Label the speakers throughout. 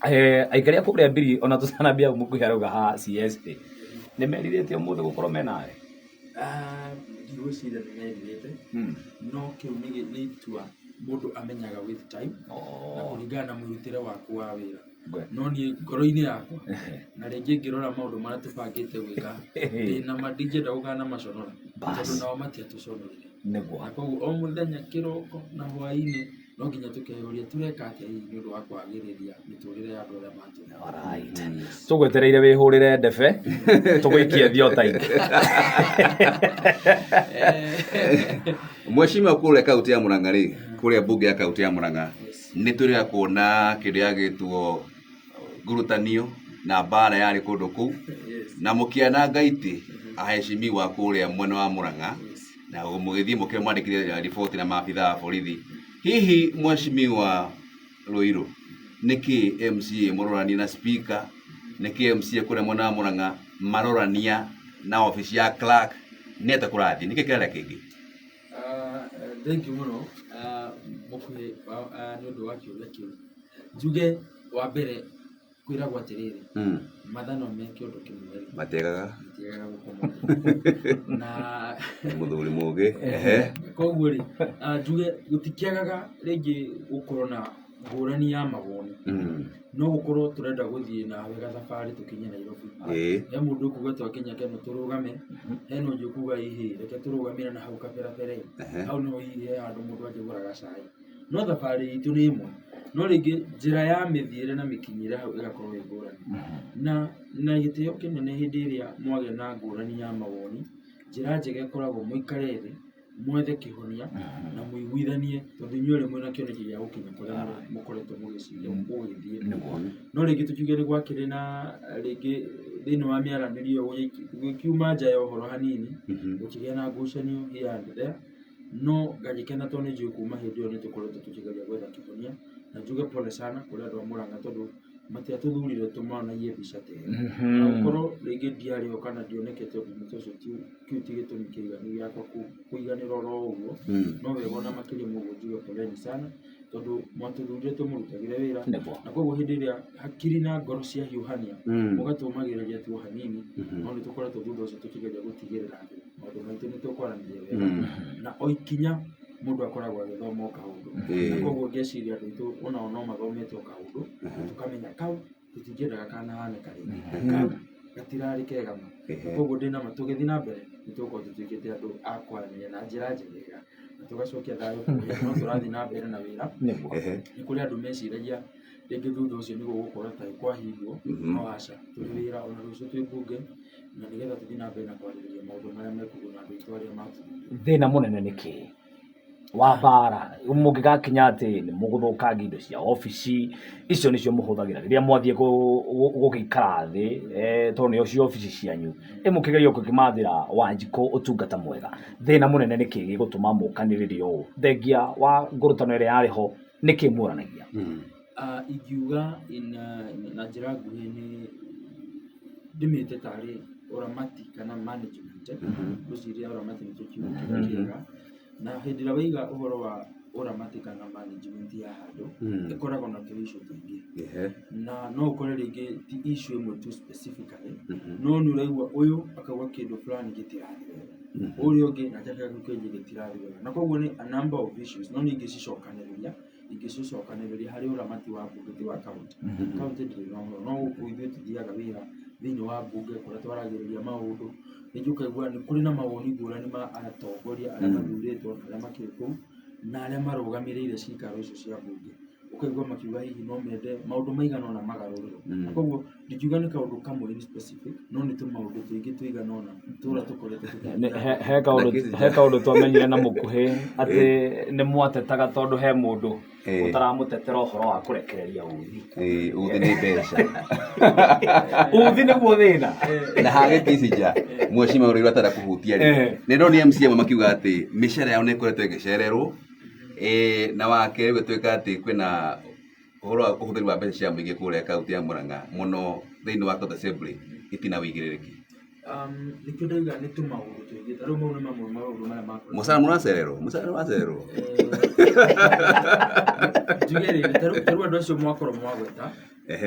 Speaker 1: Aikari a kũrĩa mbiri ona tũtanambia mũkuhĩ arauga ha CSA nĩ merirĩtie ũmũthĩ gũkorwo menawe.
Speaker 2: Ndigwĩciria nĩ merirĩte no kĩu nĩ itua mũndũ amenyaga with time na kũringana na mũrutĩre waku wa wĩra. No niĩ ngoro-inĩ yakwa na rĩngĩ ngĩrora maũndũ marĩa tũbangĩte gwĩka ndĩna ma ndingĩenda gũkana na maconora tondũ nao matiatũconorire. Na koguo o mũthenya kĩroko na hwaĩ-inĩ no nginya tũkeyoria tureka atĩa hihi nĩ ũndũ wa kwagĩrĩria mĩtũrĩre ya andũ arĩa matũũra.
Speaker 1: Tũgwetereire wĩhũrĩre ndebe tũgũikie thiota ingĩ.
Speaker 3: Mheshimiwa kũrĩa kaunti ya Murang'a rĩ, kũrĩa mbunge ya kaunti ya Murang'a nĩ tũrĩa kuona kĩrĩa gĩtwo ngurutanio na mbara yarĩ kũndũ kũu na mũkĩananga itĩ aheshimiwa kũrĩa mwena wa Murang'a na mũgĩthiĩ mũkĩmwandĩkithia riboti na maabitha a borithi. Hihi Mheshimiwa Ruiru nĩkĩ MCA mũrorania na speaker nĩkĩ MCA kũrĩa mwena wa Murang'a marorania na ofisi ya clerk neta kũrathiĩ nĩkĩ kĩrĩa kĩngĩ?
Speaker 2: Thank you mũno mũkuhĩ nĩ ũndũ wa kĩũria kĩu. Njuge wa mbere kwĩragwo atĩrĩrĩ matha no meke ũndũ kĩmwe
Speaker 3: mategaga
Speaker 2: gũkoma na
Speaker 3: mũthuri mũgĩ
Speaker 2: koguo rĩ njuge gũtikĩagaga rĩngĩ gũkorwo na ngũrani ya mawoni no gũkorwo tũrenda gũthiĩ na wega thabarĩ tũkinye Nairobi. He mũndũ ũkuga twakinya Kenya tũrũgame, hena ũngĩ ũkuga hihi reke tũrũgamĩre na hau kaberabere hau no hihi he handũ mũndũ angĩgũraga cai. No thabarĩ itũ nĩ ĩmwe no rĩngĩ njĩra ya mĩthiĩre na mĩkinyĩre hau ĩgakorwo ĩ ngũrani na gĩtĩo kĩnene hĩndĩ ĩrĩa mwagĩa na ngũrani ya mawoni. Njĩra njega ĩkoragwo mũikare thĩ mwethe kĩhonia na mũiguithanie tondũ inyuĩ rĩmwe na kĩoneki gĩa gũkinya kũrĩa mũkoretwo mũgĩciria mũgĩthiĩ. No rĩngĩ tũkiuge nĩ gwakĩrĩ na rĩngĩ thĩinĩ wa mĩaranĩrio gũkiuma nja ya ũhoro hanini gũkĩgĩa na ngucanio here and there no ngagĩkena tondũ nĩ njũĩ kuma hĩndĩ ĩyo nĩ tũkoretwo tũkĩgeria gwetha kĩhonia na njuge pole sana kũrĩ andũ a Murang'a tondũ matiatũthurire tũmonagie mbica ta ĩyo. Gũkorwo rĩngĩ ndiarĩ ho kana ndionekete ũndũ ũcio kĩu ti gĩtũmi kĩiganu gĩakwa kũiganĩra oro ũguo no wega ona makĩria mũguo njuge poleni sana tondũ mwatũthurire tũmũrutagĩre wĩra na koguo hĩndĩ ĩrĩa hakiri na ngoro ciahiũhania mũgatũmagĩrĩria tu hanini no nĩ tũkoretwo thutha ũcio tũkĩgeria gũtigĩrĩra atĩ maũndũ maitũ nĩ tũkwaranĩria wega na o ikinya mũndũ akoragwo agĩthoma o kaũndũ. Na koguo ngeciria andũ aitũ onao no mathomete o kaũndũ tũkamenya kau tũtingĩendaga kanahane karĩngĩ kau gatirarĩ kega ma. Koguo ndĩna ma tũgĩthiĩ na mbere nĩ tũgũkorwo tũtuĩkĩte andũ a kwaranĩria na njĩra njega na tũgacokia thayũ no tũrathiĩ na mbere na wĩra. Nĩ kũrĩ andũ meciragia rĩngĩ thutha ũcio nĩ gũgũkorwo ta kwahingwo no aca tũrĩ wĩra ona rũciũ twĩ mbunge na nĩgetha tũthiĩ na mbere na kwarĩrĩria maũndũ marĩa mekũguna andũ aitũ arĩa matũthurire.
Speaker 1: Thĩna mũnene nĩ kĩĩ wa mbara mũngĩgakinya atĩ nĩ mũgũthũkangia indo cia obici icio nĩcio mũhũthagĩra rĩrĩa mwathiĩ gũgĩikara thĩ tondũ nĩo cio obici cianyu mũkĩgeria gũkĩmathĩra Wanjikũ ũtungata mwega. Thĩna mũnene nĩ kĩĩ gĩgũtũma mũkanĩrĩrie ũũ thengia wa ngũrũtano ĩrĩa yarĩ ho nĩ kĩĩ mũranagia?
Speaker 2: Ingiuga na njĩra nguhĩ nĩ ndĩmĩte tarĩ ũramati kana management. Ngwĩciria ũramati nĩkĩo kiugo kĩega na hĩndĩ ĩrĩa waiga ũhoro wa ũramati kana management ya handũ ĩkoragwo na tũ-issue tũingĩ na no ũkore rĩngĩ ti issue ĩmwe tu specifically no nĩ ũraigua ũyũ akauga kĩndũ fulani gĩtirathiĩ wega ũrĩa ũngĩ nake akauga kĩngĩ gĩtirathiĩ wega na koguo nĩ a number of issues no ningĩ cicokanĩrĩria harĩ ũramati wa mbunge ti wa kaunti. Kaunti ndĩrĩ na ũhoro no gũkũ ithuĩ tũthiaga wĩra thĩinĩ wa mbunge kũrĩa twaragĩrĩria maũndũ rĩngĩ ũkaigua nĩ kũrĩ na mawoni ngũrani ma atongoria arĩa mathurĩtwo na arĩa makĩrĩ kũu na arĩa marũgamĩrĩire cikaro icio cia mbunge ũkaigua makiuga hihi no mende maũndũ maigana ũna magarũrĩrwo. Na koguo ndingiuga nĩ kaũndũ kamwe in specific no nĩ tũmaũndũ tũingĩ tũigana ũna tũrĩa tũkoretwo
Speaker 1: he kaũndũ twamenyire na mũkuhĩ atĩ nĩ mwatetaga tondũ he mũndũ ũtaramũtetera ũhoro wa kũrekereria uthi.
Speaker 3: Uthi nĩ mbeca.
Speaker 1: Uthi nĩguo thĩna
Speaker 3: na hagĩkici nja Mheshimiwa Ruiru atara kũhutia rĩ nĩ ndonire MCA amwe makiuga atĩ mĩcara yao nĩ ĩkoretwo ĩgĩcererwo na wakerĩ gũtuĩka atĩ kwĩna ũhoro wa ũhũthĩri wa mbeca cia mũingĩ kũrĩa kaunti ya Murang'a mũno thĩinĩ wa county assembly itina wĩigĩrĩrĩki.
Speaker 2: Nĩkĩo ndauga nĩ tũmaũndũ tũingĩ tarĩu mau nĩ mamwe maũndũ marĩa makorwo
Speaker 3: mũcara mũracererwo
Speaker 2: njuge rĩrĩ tarĩu andũ acio mwakorwo mwagweta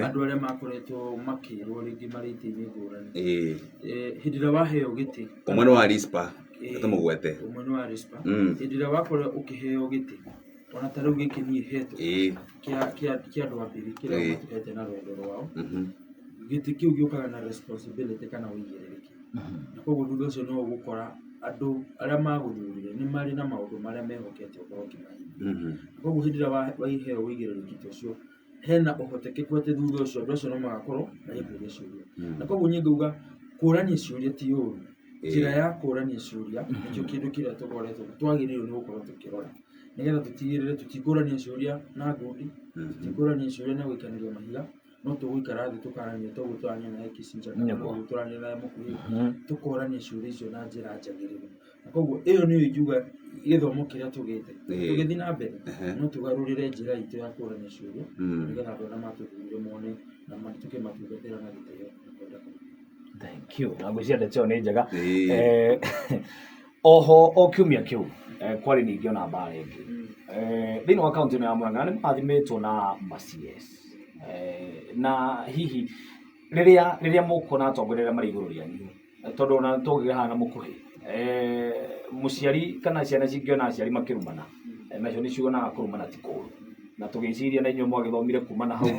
Speaker 2: andũ arĩa makoretwo makĩrwo rĩngĩ marĩtĩ-inĩ ngũrani hĩndĩ ĩrĩa waheo gĩtĩ
Speaker 3: ũmwe wa rispa tũmũgwete
Speaker 2: ũmwe wa rispa hĩndĩ ĩrĩa wakorwo ũkĩheo gĩtĩ ona ta rĩu gĩkĩ niĩ hetwo kĩa andũ a mbere kĩrĩa matũhete na rwendo rwao gĩtĩ kĩu gĩũkaga na responsibility kana ũigĩrĩrĩki na koguo thutha ũcio no ũgũkora andũ arĩa magũthurire nĩ marĩ na maũndũ marĩa mehokete ũkorwo ũkĩmahingia koguo hĩndĩ ĩrĩa waheo ũigĩrĩrĩki ta ũcio hena ũhotekeku atĩ thutha ũcio andũ acio no magakorwo magĩkũria ciũria na koguo niĩ ngauga kũrania ciũria ti ũru njĩra ya kũrania ciũria nĩkĩo kĩndũ kĩrĩa tũkoretwo twagĩrĩirwo nĩ gũkorwo tũkĩrora nĩgetha tũtigĩrĩre tũtikũrania ciũria na ngundi tũtikũrania ciũria na gũikanĩria mahiga no tũgũikara thĩ tũkarania toguo tũrania na Kissinger toguo tũrania na Mũkuhĩ tũkorania ciũria icio na njĩra njagĩrĩru na koguo ĩyo nĩyo ingiuga gĩthomo kĩrĩa tũgĩte tũgĩthiĩ na mbere no tũgarũrĩre njĩra itũ ya kũrania ciũria nĩgetha andũ arĩa matũthurire mone na matuĩke matungatĩra na gĩtĩo.
Speaker 1: Thank you. Na ngwĩciria ndeto ĩyo nĩ njega. Oho o kiumia kĩu kwarĩ ningĩ ona mbara ĩngĩ thĩinĩ wa kaũntĩ ya Murang'a nĩ mathimĩtwo na CS na hihi rĩrĩa mũkuona atongoria arĩa marĩ igũrũ rĩanyu tondũ ona tũngĩhana Mũkuhĩ mũciari kana ciana cingĩona aciari makĩrumana nacio nĩ ciugonaga kũrumana ti kũũru na tũgĩciria na inyuĩ mwagĩthomire kuma na hau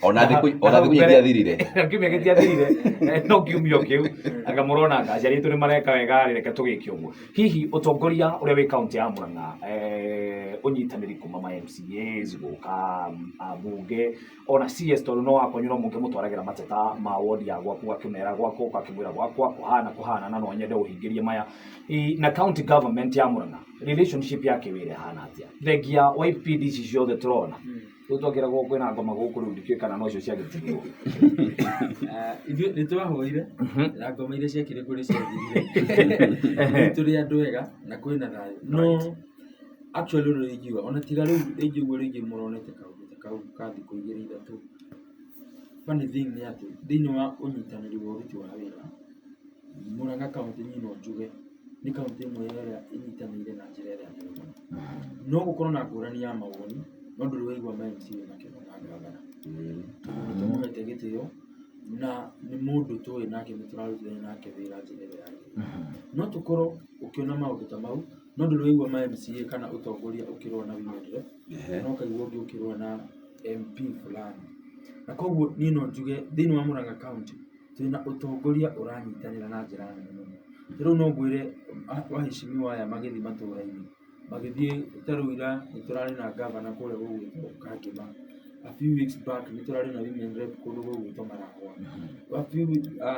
Speaker 3: ona thikũ gĩtiathirire
Speaker 1: kiumia gĩtiathirire no kiumia kĩu anga mũrona aciari aitũ nĩ mareka wega reke tũgĩke ũguo hihi ũtongoria ũrĩa wĩ kaũntĩ ya Murang'a ũnyitanĩri kuma ma MCAs gũka ambunge ona CS tondũ no wakonyu no mũkĩmũtwaragĩra mateta ma wodi ya gwaku gakĩmera gwakwa gakĩmwĩra gwakwa kũhana na no nyende ũhingĩrie maya na county government ya Murang'a relationship yake wĩre hana atĩa thengia wa IPDC ciothe tũrona tũtokĩragwo kwĩna ngoma gũkũ rĩu ndikĩũĩ kana no cio ciagĩtigirwo
Speaker 2: ithuĩ nĩ twahũire na ngoma iria ciakĩrĩ kũrĩ ciathirire tũrĩ andũ ega na kwĩna thayũ no actually rĩu ingiuga ona tiga rĩu rĩngĩ ũguo rĩngĩ mũronete kaũndũ kau ka thikũ igĩrĩ ithatũ funny thing nĩ atĩ thĩinĩ wa ũnyitanĩri wa ũruti wa wĩra Murang'a kaũntĩ niĩ no njuge nĩ kaũntĩ ĩmwe ĩrĩa ĩnyitanĩire na njĩra ĩrĩa nene mũno no gũkorwo na ngũrani ya mawoni no ndũrĩ waigua ma MCA makĩgana ngavana tũmũhete gĩtĩo na nĩ mũndũ tũĩ nake nĩ tũrarutithania nake wĩra njĩra ĩrĩa yagĩrĩire no tũkorwo ũkĩona maũndũ ta mau no ndũrĩ waigua ma MCA kana ũtongoria ũkĩrũa na wimendere no kaigua ũngĩ ũkĩrũa na MP fulani na koguo niĩ no njuge thĩinĩ wa Murang'a kaũntĩ twĩna ũtongoria ũranyitanĩra na njĩra nene mũno rĩu no ngwĩre wahicimiwa aya magĩthiĩ matũũra-inĩ magĩthiĩ tarĩu ira nĩ tũrarĩ na gavana kũrĩa gũgwĩtwo Kangĩma a few weeks back nĩ tũrarĩ na women rep kũndũ gũgwĩtwo Maragwa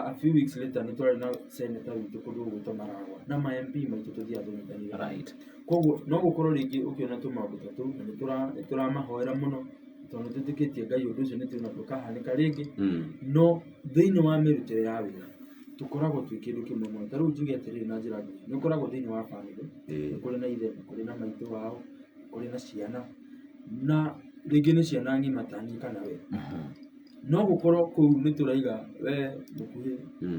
Speaker 2: a few weeks later nĩ tũrarĩ na senator witũ kũndũ gũgwĩtwo Maragwa na ma MP maitũ tũthiaga tũnyitanĩire koguo no gũkorwo rĩngĩ ũkĩona tũmaũndũ ta tũu na nĩ tũramahoera mũno tondũ tũtĩkĩtie Ngai ũndũ ũcio nĩ tuona ndũkahanĩka rĩngĩ no thĩinĩ wa mĩrutĩre ya wĩra tũkoragwo twĩ kĩndũ kĩmwe mũno ta rĩu njuge atĩrĩrĩ na njĩra nguhĩ nĩ ũkoragwo thĩinĩ wa bamĩrĩ nĩ kũrĩ na ithe nĩ kũrĩ na maitũ wao nĩ kũrĩ na ciana na rĩngĩ nĩ ciana ng'ima ta niĩ kana we no gũkorwo kũu nĩ tũraiga we Mũkuhĩ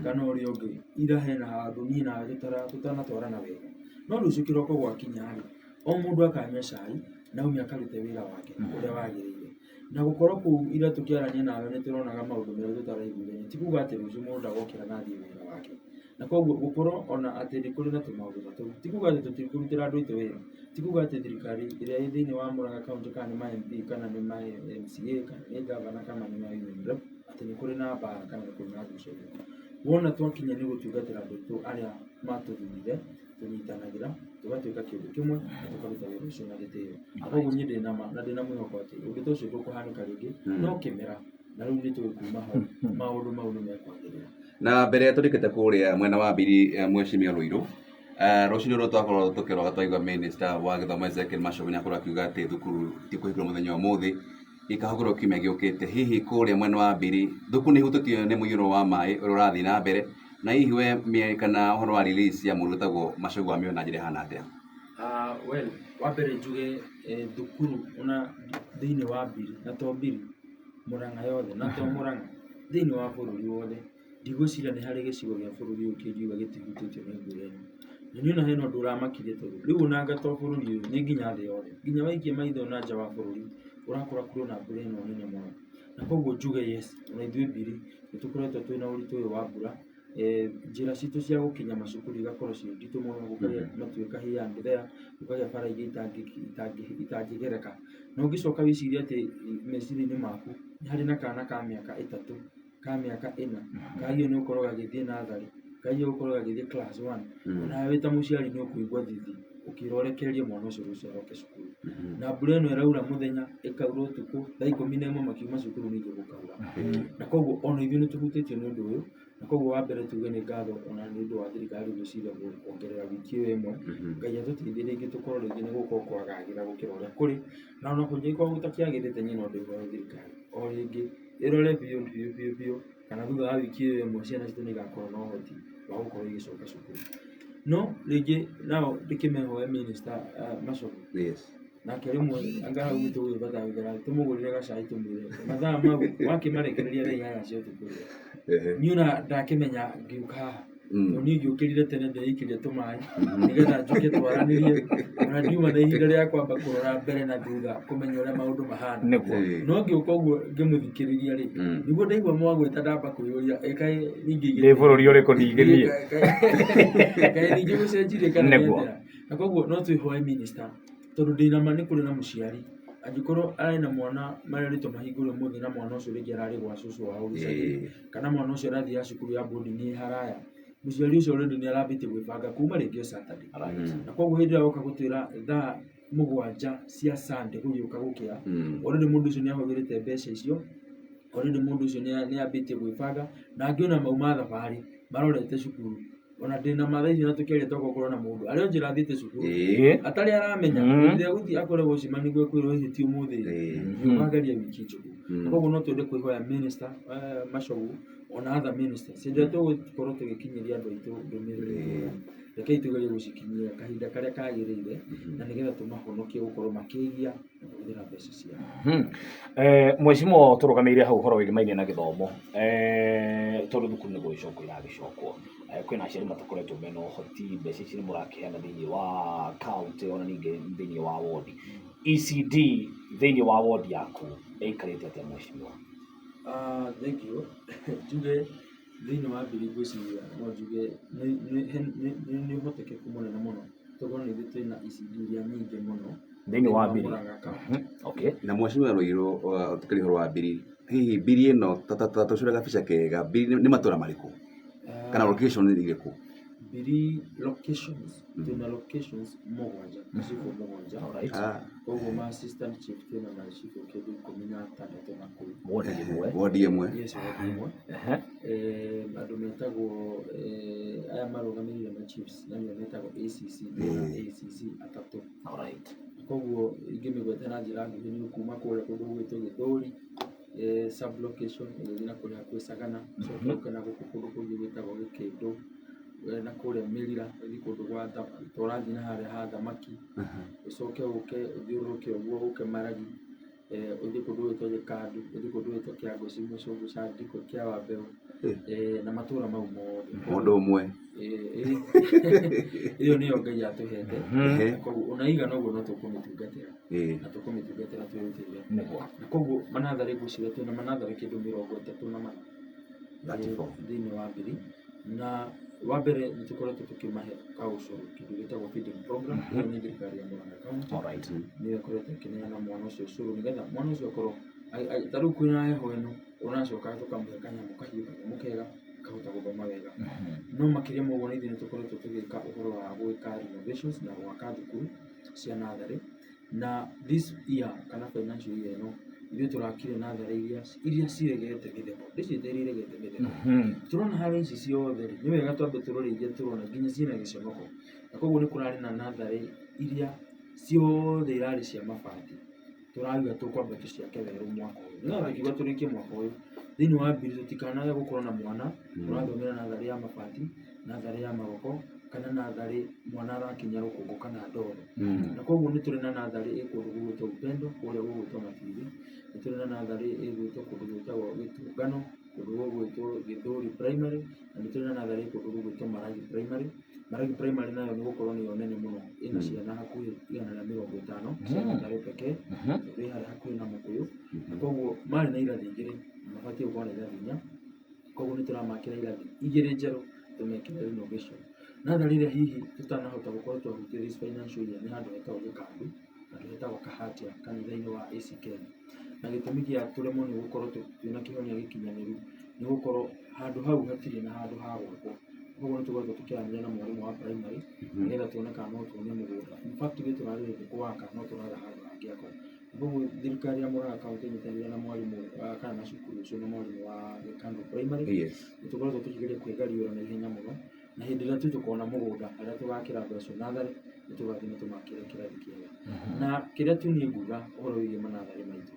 Speaker 2: kana ũrĩa ũngĩ ira hena handũ niĩ nawe tũtanatwarana wega no ũndũ ũcio kĩroko gwakinya-rĩ o mũndũ akanyua cai na umia akarute wĩra wake ũrĩa wagĩrĩire na gũkorwo kũu ira tũkĩarania nawe nĩ tũronaga maũndũ merũ tũtaraiguithania ti kuuga atĩ rũciũ mũndũ ndagokĩra na athiĩ wĩra wake na koguo gũkorwo ona atĩ nĩ kũrĩ na tũmaũndũ ta tũu ti kuuga atĩ tũtikũrutĩra andũ aitũ wĩra ti kuuga atĩ thirikari ĩrĩa ĩ thĩinĩ wa Murang'a kaũntĩ kana nĩ ma MP kana nĩ ma MCA kana nĩ gavana kana nĩ ma women rep atĩ nĩ kũrĩ na mbara kana nĩ kũrĩ na ngucanio wona twakinya nĩ gũtungatĩra andũ aitũ arĩa matũthurire tũnyitanagĩra tũgatuĩka kĩndũ kĩmwe na tũkaruta wĩra ũcio na gĩtĩo koguo niĩ ndĩna mwĩhoko atĩ ũndũ ta ũcio ndũkũhanĩka rĩngĩ no kĩmera na rĩu nĩ tũĩ kuma hau maũndũ mau nĩ mekwagĩrĩra
Speaker 3: na mbere tũrĩkĩte kũrĩa mwena wa mbiri Mheshimiwa Rũirũ rũcinĩ rũrũ twakorwo tũkĩroga twaigua minister wa gĩthomo Ezekiel Machogu nĩakorwo akiuga atĩ thukuru ti kũhingũrwo mũthenya ũmũthĩ ikahingũrwo kiumia gĩũkĩte hihi kũrĩa mwena wa mbiri thukuru nĩ ihutĩtio nĩ mũiyũro wa maĩ ũrĩa ũrathiĩ na mbere na hihi we kana ũhoro wa release ya mũndũ wĩtagwo Machogu amĩona na njĩra ĩhana atĩa?
Speaker 2: Well, wa mbere njuge thukuru ona thĩinĩ wa mbiri na to mbiri Murang'a yothe na to Murang'a thĩinĩ wa bũrũri wothe ndigwĩciria nĩ harĩ gĩcigo gĩa bũrũri ũyũ kĩngiuga gĩtihutĩtio nĩ mbura ĩno na niĩ ona hena ũndũ ũramakirie tondũ rĩu ona anga to bũrũri ũyũ nĩ nginya thĩ yothe nginya waikia maitho na nja wa bũrũri urakora kuri na mbura ino nene muno na koguo njuge yes ona ithuĩ mbiri nĩtũkoretwo twĩna ũritũ ũyũ wa mbura njĩra citũ cia gũkinya macukuru igakorwo ciĩ nditũ mũno gũkagĩa matuĩka here and there gũkagĩa bara ingĩ itangĩgereka na ũngĩcoka wĩcirie atĩ meciria-inĩ maku nĩ harĩ na kana ka mĩaka 3 ka mĩaka 4 kagio nĩ gũkorwo gagĩthiĩ natharĩ kagio gũkorwo gagĩthiĩ class 1 nawe wĩ ta mũciari nĩ ũkũigua thithi ũkĩrorekereria mwana ũcio rũciũ aroke cukuru na mbura ĩno ĩraura mũthenya ĩkaura ũtukũ thaa 11 makiuma cukuru ningĩ gũkaura na koguo ona ithuĩ nĩ tũhutĩtio nĩ ũndũ ũyũ na koguo wa mbere tuge nĩ ngatho ona nĩ ũndũ wa thirikari gwĩciria kuongerera wiki ĩyo ĩmwe Ngai atũteithie rĩngĩ tũkorwo rĩngĩ nĩ gũkorwo kwagagĩra gũkĩra ũrĩa kũrĩ na ona kũngĩkorwo gũtakĩagĩrĩte nyina ũndũ wa thirikari o rĩngĩ ĩrore biũ kana thutha wa wiki ĩyo ĩmwe ciana citũ nĩ igakorwo na ũhoti wa gũkorwo igĩcoka cukuru no rĩngĩ nao ndĩkĩmehoe minister Macogu nake rĩmwe anga gwitũ gũbatara tũmũgũrĩre gacai tũmwĩre mathaa mau wakĩmarekereria thaa 8 cia ũtukũ niĩ ona ndakĩmenya ngiuka haha niĩ ngĩũkĩrire tene ndeikĩria tũmaĩ nĩgetha njoke twaranĩrie ona ndiuma na ihinda rĩa kwamba kũrora mbere na thutha kũmenya ũrĩa maũndũ mahana no ngĩũka ũguo ngĩmũthikĩrĩria rĩ nĩguo ndaigua mwagwĩta ndamba kwĩyũria kaĩ ningĩ
Speaker 1: nĩ bũrũri ũrĩkũ ningĩ niĩ
Speaker 2: kaĩ ningĩ gũcenjirie kana nĩatĩa na koguo no twĩhoe minister tondũ ndĩna ma nĩ kũrĩ na mũciari angĩkorwo arĩ na mwana marĩtwo mahingũre mũthĩ na mwana ũcio rĩngĩ ararĩ gwa cũcũ wao gĩcagi kana mwana ũcio arathiaga cukuru ya boarding nĩ haraya mũciari ũcio already nĩ arambĩtie gwĩbanga kuma rĩngĩ o Saturday na koguo hĩndĩ ĩrĩa oka gũtwĩra thaa 7 cia Sunday gũgĩũka gũkĩa already mũndũ ũcio nĩ ahũthĩrĩte mbeca icio already mũndũ ũcio nĩ ambĩtie gwĩbanga na angĩona mauma thabarĩ marorete cukuru ona ndĩna mathaa icio na tũkĩaria tokorwo na mũndũ arĩa njĩra thiĩte cukuru atarĩ aramenya rĩrĩa gũthiĩ akoragwo cimani gwĩkwĩrwo hĩtio ũmũthĩ nĩũkageria wiki njũku koguo no twende kwĩhoya minister Macogu ona other ministers hĩndĩ ĩrĩa tũgũkorwo tũgĩkinyĩria andũ aitũ ndũmĩrĩri rekei tũgerie gũcikinyia kahinda karĩa kagĩrĩire na nĩgetha tũmahonokie gũkorwo makĩigia na kũhũthĩra mbeca ciao
Speaker 1: mwecimu tũrũgamĩire hau ũhoro wĩgĩmainie na gĩthomo tondũ thukuru nĩ gũgĩcokwo iragĩcokwo kwĩna aciari matakoretwo mena ũhoti mbeca ici nĩ mũrakĩheana thĩinĩ wa kaunti ona ningĩ thĩinĩ wa wodi ECD thĩinĩ wa wodi yaku ĩikarĩte atĩa mwecimu
Speaker 2: thank you njuge thĩinĩ wa mbiri ngwĩciria no njuge nĩ ũhotekeku mũnene mũno tondũ nĩ ithuĩ twĩna ECD iria nyingĩ mũno
Speaker 1: thĩinĩ wa mbiri
Speaker 3: na mwecimu Rũirũ tũkĩrĩ ũhoro wa mbiri hihi mbiri ĩno tũcũre gabica kega mbiri nĩ matũra marĩkũ kana location nĩ irĩkũ
Speaker 2: mbiri locations twĩna locations mũgwanja cifo mũgwanja koguo ma assistant chief twĩna na cifo kĩndũ 16 na kũu
Speaker 3: wodi ĩmwe
Speaker 2: yes wodi ĩmwe andũ metagwo aya marũgamĩrĩire ma chiefs na nĩo metagwo ACC atatũ koguo ingĩmĩgweta na njĩra nguhĩ nĩ kuma kũrĩa kũndũ gwĩtwo Gĩthũri sub location ĩgũthiĩ na kũrĩa kwĩ Sagana coke na gũkũ kũndũ kũngĩ gwĩtagwo Gĩkĩndũ na kũrĩa Mĩrira ũthiĩ kũndũ gwa tũrathiĩ na harĩa ha thamaki ũcoke ũke ũthiũrũrũke ũguo ũke Maragi ũthiĩ kũndũ gwĩtwo Gĩkandu ũthiĩ kũndũ gwĩtwo Kĩangũci Mũcũngũ Candĩko kĩa Wambeu na matũra mau mothe
Speaker 3: mũndũ ũmwe
Speaker 2: iyo nĩyo Ngai atũhete koguo ona igana ũguo no tũkũmĩtungatĩra na tũkũmĩtungatĩra twĩrutĩire na koguo manatharĩ ngwĩciria twĩna manatharĩ kĩndũ 34 thĩinĩ wa mbiri na wa mbere nĩ tũkoretwo tũkĩmahe kaũcũrũ kĩndũ gĩtagwo feeding program ĩyo nĩ thirikari ya Mũrang'a County nĩyo ĩkoretwo ĩkĩneana mwana ũcio ũcũrũ nĩgetha mwana ũcio akorwo ta rĩu kwĩna heho ĩno ũnacoka tũkamũhe kanyamũ kahiũ kanyamũ kega kahota gũthoma wega no makĩria ma ũguo na ithuĩ nĩ tũkoretwo tũgĩka ũhoro wa gwĩka renovations na gwaka thukuru cia natharĩ na this year kana financial year ĩno ithuĩ tũrakire natharĩ iria ciregete gĩtheko ndĩciĩte iregete gĩtheko tũrona harĩa ici ciothe nĩ wega twambe tũrore iria tũrona nginya ciĩna gĩconoko na koguo nĩ kũrarĩ na natharĩ iria ciothe irarĩ cia mabati tũrauga tũkwamba tũciake werũ mwaka ũyũ nĩgetha tũkiuga tũrĩkie mwaka ũyũ thĩinĩ wa mbiri tũtikanage gũkorwo na mwana ũrathomera natharĩ ya mabati natharĩ ya magoko kana natharĩ mwana arakinya rũkũngũ kana ndoro na koguo nĩ tũrĩ na natharĩ ĩkũndũ gũgwĩtwo Upendo kũrĩa gũgwĩtwo Matithi nĩ tũrĩ na natharĩ ĩgwĩtwo kũndũ gwĩtagwo Gĩtũngano kũndũ gũgwĩtwo Gĩthũri primary na nĩ tũrĩ na natharĩ kũndũ gũgwĩtwo Maragi primary Maragi primary nayo nĩ gũkorwo nĩyo nene mũno ĩna ciana hakuhĩ 150 cia Mathare pekee tondũ ĩ harĩa hakuhĩ na Mũkũyũ, koguo marĩ na irathi igĩrĩ mabatiĩ gũkorwo na irathi inya, koguo nĩ tũramakĩra irathi igĩrĩ njerũ tũmekĩre renovation. Natharĩ ĩrĩa hihi tũtanahota gũkorwo twahutio this financial year nĩ handũ hetagwo Gĩkandu, handũ hetagwo Kahatia kanitha-inĩ wa ACK, na gĩtũmi gĩa tũremwo nĩ gũkorwo twĩna kĩhonia gĩkinyanĩru nĩ gũkorwo handũ hau hatirĩ na handũ ha gwakwo, koguo nĩ tũkoretwo tũkĩaranĩria na mwarimũ wa primary nĩgetha tuone kana no tuone mũgũnda. In fact ithuĩ tũrarĩrĩria kũwaka no tũraga handũ hangĩakwo, koguo thirikari ya Mũrang'a kaunti ĩnyitanĩire na mwarimũ kana na cukuru ũcio na mwarimũ wa Gĩkandu primary nĩ tũkoretwo tũkĩgeria kwĩgariũra na ihenya mũno, na hĩndĩ ĩrĩa tũkona mũgũnda harĩa tũgakĩra andũ acio natharĩ nĩ tũgathiĩ na tũmakĩre kĩrathi kĩega. Na kĩrĩa tu niĩ nguga ũhoro wĩgiĩ manatharĩ maitũ,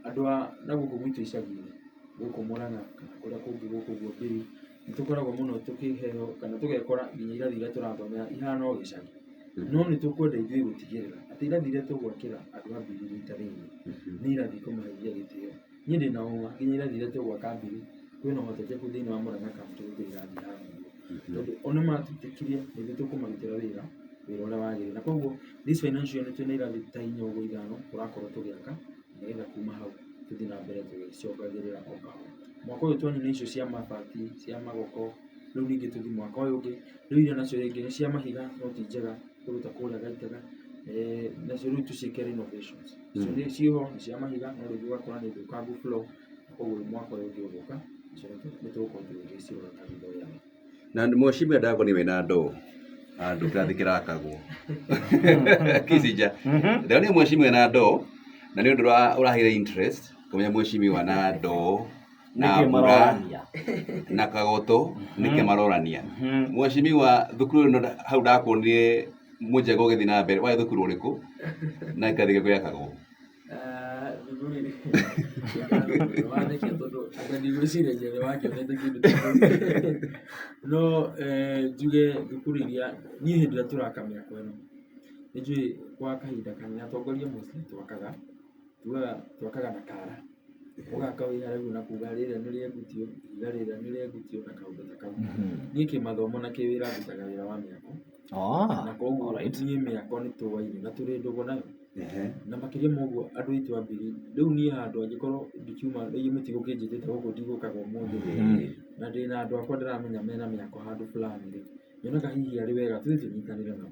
Speaker 2: andũ a na gũkũ gwitũ icagi-inĩ gũkũ Mũrang'a kana kũrĩa kũngĩ gũkũ guo Mbiri nĩ tũkoragwo mũno tũkĩheo kana tũgekora nginya irathi iria tũrathomera ihana o gĩcagi, no nĩ tũkwenda ithuĩ gũtigĩrĩra atĩ irathi iria tũgwakĩra andũ a Mbiri rita rĩrĩ nĩ irathi ikũmaheithia gĩtĩo. Niĩ ndĩna ũma nginya irathi iria tũgwaka Mbiri kwĩna ũhotekeku thĩinĩ wa Mũrang'a kaunti gũkĩra irathi haha ũguo, tondũ ona matĩtĩkirie nĩ ithuĩ tũkũmarutĩra wĩra ũrĩa wagĩrĩire. Na koguo this financial nĩ twĩna irathi ta 4 ũguo 5 tũrakorwo tũgĩaka nĩgetha kuma hau tũthiĩ na mbere tũgĩcongagĩrĩra o kahora. Mwaka ũyũ twanina icio cia mabati cia magoko, rĩu ningĩ tũthiĩ mwaka ũyũ ũngĩ, rĩu iria nacio rĩngĩ nĩ cia mahiga no ti njega kũruta kũrĩa Gaitaga, nacio rĩu tũciĩke renovations. Icio ciĩho nĩ cia mahiga no rĩngĩ ũgakora nĩ thũkangu floor, koguo mwaka ũyũ ũngĩ ũgũka nĩ tũgũkorwo tũgĩcirora kanitha ũyũ.
Speaker 3: Na mheshimiwa ndagoni wĩna ndoo andũ kĩrathi kĩrakagwo Kizinja leo nĩ mheshimiwa na ndoo na nĩ ũndũ ũraheire interest kũmenya mheshimiwa na ndoo na mbura na kagoto nĩkĩ marorania. Mheshimiwa thukuru ĩno hau ndakuonire mũnjego ũgĩthiĩ na mbere wa thukuru ũrĩkũ na kĩrathi gĩkĩ gĩakagwo?
Speaker 2: No njuge thukuru iria niĩ hĩndĩ ĩrĩa tũraka mĩako ĩno nĩ njũĩ gwa kahinda kanene atongoria mostly twakaga na kara, ũgaka wĩ haraihu na kuga rĩrĩa nĩ rĩengutio, ihiga rĩrĩa nĩ rĩengutio na kaũndũ ta kau. Niĩ kĩmathomo na kĩwĩra ndutaga wĩra wa mĩako, na koguo niĩ mĩako nĩ tũwaine na tũrĩ ndũgũ nayo, na makĩria ma ũguo andũ aitũ a Mbiri rĩu niĩ handũ angĩkorwo ndikiuma rĩu mĩtigo kĩnjĩtĩte gũkũ ndigũkaga ũmũthĩ na ndĩna andũ akwa ndĩramenya mena mĩako handũ fulani rĩ, nyonaga hihi arĩ wega tũthiĩ tũnyitanĩre nao.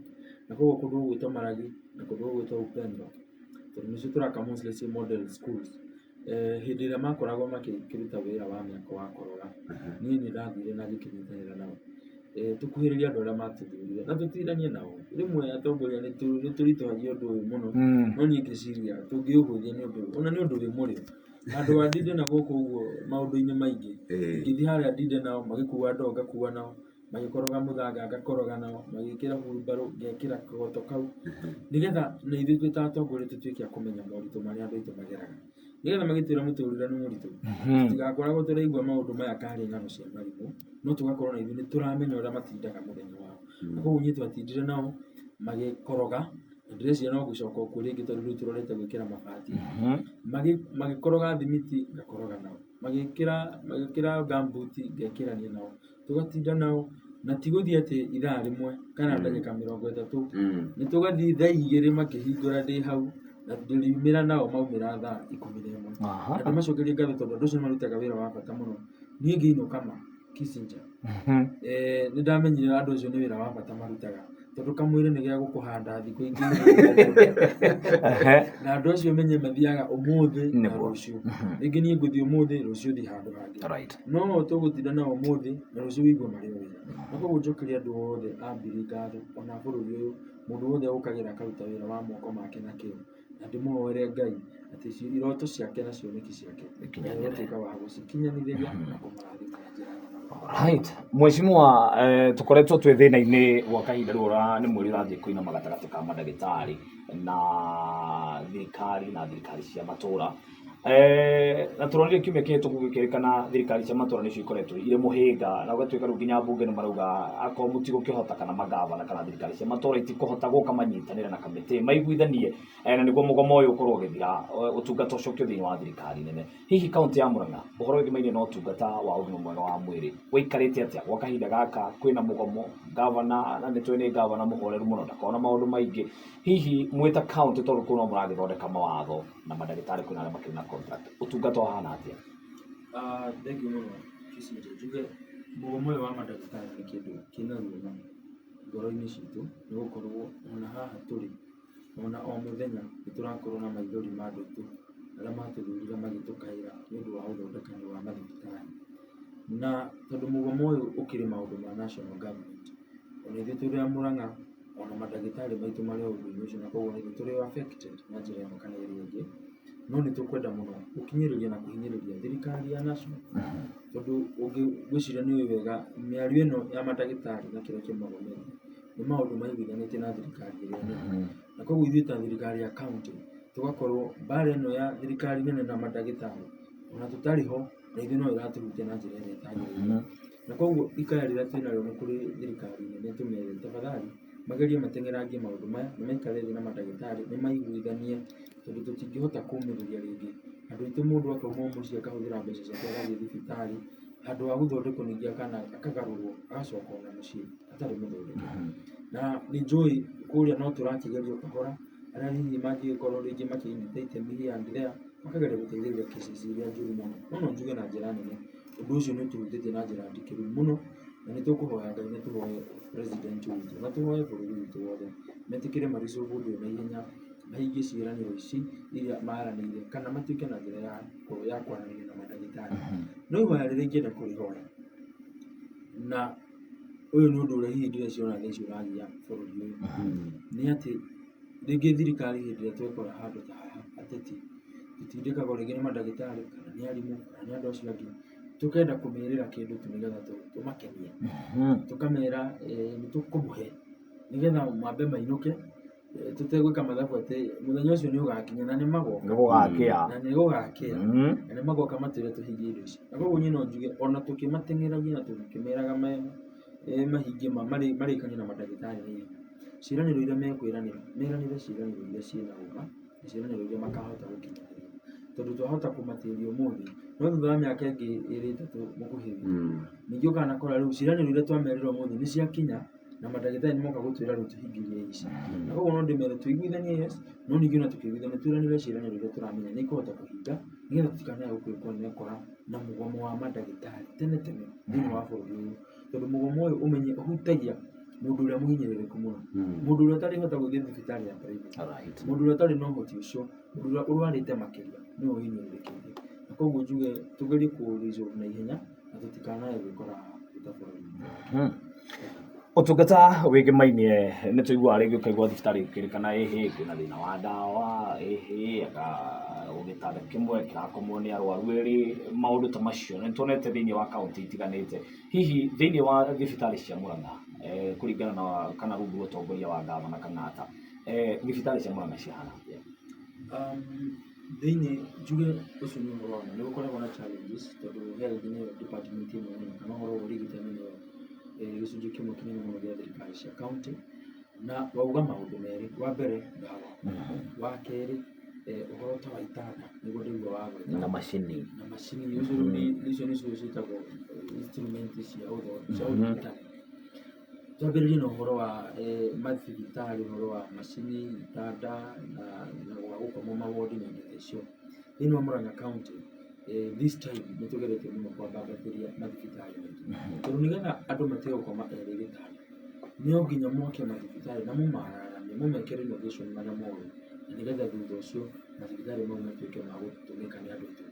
Speaker 2: Na koguo kũndũ gũgwĩtwo Maragi na kũndũ gũgwĩtwo Upendo tondũ nĩcio tũraka mostly model schools, hĩndĩ ĩrĩa makoragwo makĩruta wĩra wa mĩako wa koroga niĩ nĩ ndathire na ngĩkĩnyitanĩra nao, tũkuhĩrĩrie andũ arĩa matũthurire na tũtiranie nao. Rĩmwe atongoria nĩ tũritũhagia ũndũ ũyũ mũno, no niĩ ngĩciria tũngĩũhũthia nĩ ũndũ ũyũ ona nĩ ũndũ wĩ mũrĩo. Andũ a Ndinde na gũkũ ũguo maũndũ-inĩ maingĩ ngĩthiĩ harĩa Ndinde nao magĩkua ndoo ngakua nao, magĩkoroga mũthanga ngakoroga nao, magĩkĩra hurumbarũ ngekĩra kagoto kau, nĩgetha na ithuĩ twĩ ta atongoria tũtuĩke a kũmenya moritũ marĩa andũ aitũ mageraga, nĩgetha magĩtwĩra mũtũrĩre nĩ mũritũ tũtigakoragwo tũraigua maũndũ maya karĩ ng'ano cia marimũ, no tũgakorwo na ithuĩ nĩ tũramenya ũrĩa matindaga mũthenya wao. Na koguo niĩ twatindire nao magĩkoroga na ndĩreciria no gũcoka kuo rĩngĩ tondũ rĩu tũrorete gwĩkĩra mabati, magĩkoroga thimiti ngakoroga nao, magĩkĩra gumboot ngekĩrania nao, tũgatinda nao na ti gũthiĩ atĩ ithaa rĩmwe kana ndagĩka 30, nĩ tũgathiĩ thaa 2 makĩhingũra ndĩ hau na ndĩriumĩra nao maumĩra thaa 11 na ndĩmacokerie ngatho tondũ andũ acio marutaga wĩra wa bata mũno. Niĩ ngĩinũka ma Kizinja nĩ ndamenyire andũ acio nĩ wĩra wa bata marutaga tondũ kamwĩrĩ nĩ gĩa gũkũhanda thikũ ingĩ na andũ acio menye mathiaga ũmũthĩ na rũciũ, rĩngĩ niĩ ngũthiĩ ũmũthĩ rũciũ thiĩ handũ hangĩ, no tũgũtinda nao ũmũthĩ na rũciũ wĩigua marĩ o wĩra. Na koguo njokeria andũ othe a Mbiri ngatho ona bũrũri ũyũ, mũndũ wothe ũkagĩra akaruta wĩra wa moko make na kĩo, na ndĩmũhoere Ngai atĩ iroto ciake na cioneki ciake nĩatuĩka wa gũcikinyanithĩria na kũmarathima na njĩra nene.
Speaker 1: Right. Mheshimiwa, tukoretwo twĩ thĩna-inĩ gwa kahinda rĩu nĩ mwĩrĩ ũrathiĩ kũinama gatagatĩ ka mandagĩtarĩ na thirikari cia matura. Na turonire kiumia kihĩtũku gũkĩrĩkana thirikari cia matura nĩcio ikoretwo irĩ mũhĩnga, na ũgatuĩka rĩu nginya mbunge nĩmarauga akorwo mũtigũkĩhota kana magavana kana thirikari cia matura itikũhota gũka manyitanĩre na kamĩtĩ maiguithanie na nĩguo mũgomo ũyũ ũkorwo ũgĩthira, ũtungata ũcokio thĩinĩ wa thirikari nene. Hihi kaunti ya Murang'a ũhoro wĩgĩmainie na ũtungata wa ũgima mwega wa mwĩrĩ ũikarĩte atĩa gwa kahinda gaka? Kwĩna mũgomo, gavana na nĩtũĩ nĩ gavana mũhoreru mũno, ndakoragwo na maũndũ maingĩ. Hihi mwĩta kaunti tondũ kũu no mũragĩthondeka mawatho na mandagĩtarĩ kwĩna arĩa makĩrĩ na contract, ũtungata ũhana atĩa?
Speaker 2: Thengiũ mũno Kicinje, njuge mũgomo ũyũ wa mandagĩtarĩ nĩ kĩndũ kĩna ruo mũno ngoro-inĩ citũ, nĩgũkorwo ona haha tũrĩ ona o mũthenya nĩtũrakorwo na maithori ma andũ aitũ arĩa matũthurire magĩtũkaĩra nĩũndũ wa ũthondekani wa mathibitarĩ. Na tondũ mũgomo ũyũ ũkĩrĩ maũndũ ma national government, ona ithuĩ tũrĩ a Murang'a ona mandagĩtarĩ maitũ marĩ o ũndũ-inĩ ũcio, na koguo nĩthuĩ tũrĩ affected na njĩra ĩmwe kana ĩrĩa ĩngĩ, no nĩtũkwenda mũno gũkinyĩrĩria na kũhinyĩrĩria thirikari ya national, tondũ ngwĩciria nĩ ũĩ wega mĩario ĩno ya mandagĩtarĩ na kĩrĩa kĩmagometie nĩ maũndũ maiguithanĩtie na thirikari ĩrĩa nene, na koguo ithuĩ ta thirikari ya kaunti tũgakorwo mbara ĩno ya thirikari nene na mandagĩtarĩ ona tũtarĩ ho, na ithuĩ no ĩratũhutia na njĩra ĩrĩa ĩtagĩrĩire. Na koguo ikaya rĩrĩa twĩnarĩo nĩ kũrĩ thirikari nene tũmere tafadhali magerie mateng'erangie maũndũ maya na maikare thĩ na mandagĩtarĩ nĩmaiguithanie, tondũ tũtingĩhota kũũmĩrĩria rĩngĩ andũ aitũ mũndũ akauma mũciĩ akahũthĩra mbeca ciake agathiĩ thibitarĩ, handũ ha gũthondekwo ningĩ akagarũrwo agacoka ona mũciĩ atarĩ mũthondeke. Na nĩnjũĩ kũrĩa no tũrakĩgeria kahora, arĩa hihi mangĩgĩkorwo rĩngĩ makĩnyita itemi here and there makageria gũteithĩrĩria cases iria njũru mũno, no njuge na njĩra nene ũndũ ũcio nĩũtũhutĩtie na njĩra ndikĩru mũno, na nĩtũkũhoya Ngai na tũhoye president witũ na tũhoye bũrũri witũ wothe metĩkĩre maresolve ũndũ ũyũ na ihenya, mahingie ciĩranĩro ici iria maranĩire kana matuĩke na njĩra ya kwaranĩria na mandagĩtarĩ. No ihoya rĩrĩa ingĩenda kũrĩhoya, na ũyũ nĩ ũndũ ũrĩa hihi ndĩreciria ona thaa ici ũragia bũrũri ũyũ, nĩ atĩ rĩngĩ thirikari hĩndĩ ĩrĩa twekora handũ ta haha ateti tũtindĩkagwo rĩngĩ nĩ mandagĩtarĩ kana nĩ arimũ kana nĩ andũ acio angĩ, tũkenda kũmerĩra kĩndũ tu nĩgetha tũmakenie, tũkamera nĩtũkũmũhe nĩgetha mambe mainũke, tũtegwĩka mathabu atĩ mũthenya ũcio nĩũgakinya na nĩmagoka na nĩgũgakĩa na nĩmagoka matwĩre tũhingie indo ici. Na koguo niĩ no njuge ona tũkĩmateng'eragia na tũkĩmeraga mahingie marĩkanie na mandagĩtarĩ nĩ ciĩranĩro iria mekwĩranĩra, meranĩre ciĩranĩro iria ciĩna ũma na ciĩranĩro iria makahota gũkinyanĩria, tondũ twahota kũmatĩria ũmũthĩ no thutha wa mĩaka ĩngĩ ĩrĩ ĩtatũ mũkuhĩrĩria ningĩ ũkanakora rĩu ciĩranĩro iria twamerĩra ũmũthĩ nĩciakinya na mandagĩtarĩ nĩmoka gũtwĩra rĩu tũhingirie ici. Na koguo no ndĩmere tũiguithanie yes, no ningĩ ona tũkĩiguithania twĩranĩre ciĩranĩro iria tũramenya nĩikũhota kũhinga, nĩgetha tũtikanae gũkorwo nĩmekora na mũgomo wa mandagĩtarĩ tene thĩinĩ wa bũrũri ũyũ, tondũ mũgomo ũyũ ũmenye ũhutagia mũndũ ũrĩa mũhinyĩrĩrĩku mũno, mũndũ ũrĩa ũtarĩhota gũthiĩ thibitarĩ ya private, mũndũ ũrĩa ũtarĩ na ũhoti ũcio, mũndũ ũrĩa ũrwarĩte makĩria nĩwe ũhinyĩrĩrĩkĩte. Na koguo njuge tũgerie kũ-resolve na ihenya na tũtikanae gwĩkora ta bũrũri.
Speaker 1: Ũtungata wĩgĩmainie nĩtũiguaga rĩngĩ ũkaigua thibitarĩ ĩkĩrĩkana ĩhĩ kwĩna thĩna wa ndawa, ĩhĩ gĩtanda kĩmwe kĩrakomwo nĩ arwaru erĩ, maũndũ ta macio nĩtuonete thĩinĩ wa kaunti itiganĩte. Hihi thĩinĩ wa thibitarĩ cia Murang'a kũringana na kana rungu rwa ũtongoria wa gavana Kang'ata, thibitarĩ cia Murang'a cihana atĩa?
Speaker 2: Thĩinĩ njuge ũcio nĩ ũhoro wa ma, nĩgũkoragwo na challenges tondũ health nĩyo department ĩmwe nene kana ũhoro wa ũrigitani nĩyo gĩcunjĩ kĩmwe kĩnene mũno gĩa thirikari cia kaunti, na wauga maũndũ merĩ, wa mbere ndawa, wa kerĩ ũhoro ta wa itanda nĩguo ndĩigua wa gwetha
Speaker 1: na macini
Speaker 2: icio nĩcio ciĩtagwo instrument cia ũrigitani. Twambĩrĩrie na ũhoro wa mathibitarĩ, ũhoro wa macini, itanda na gwa gũkomwo mawodi na indo ta icio thĩinĩ wa Murang'a County. This time nĩtũgerete mũno kwambatĩria mathibitarĩ maitũ, tondũ nĩgetha andũ matige gũkoma erĩ gĩtanda no nginya mwake mathibitarĩ na mũmararanie, mũmeke renovation marĩa mothe, na nĩgetha thutha ũcio mathibitarĩ mau matuĩke ma gũtũmĩka nĩ andũ aitũ.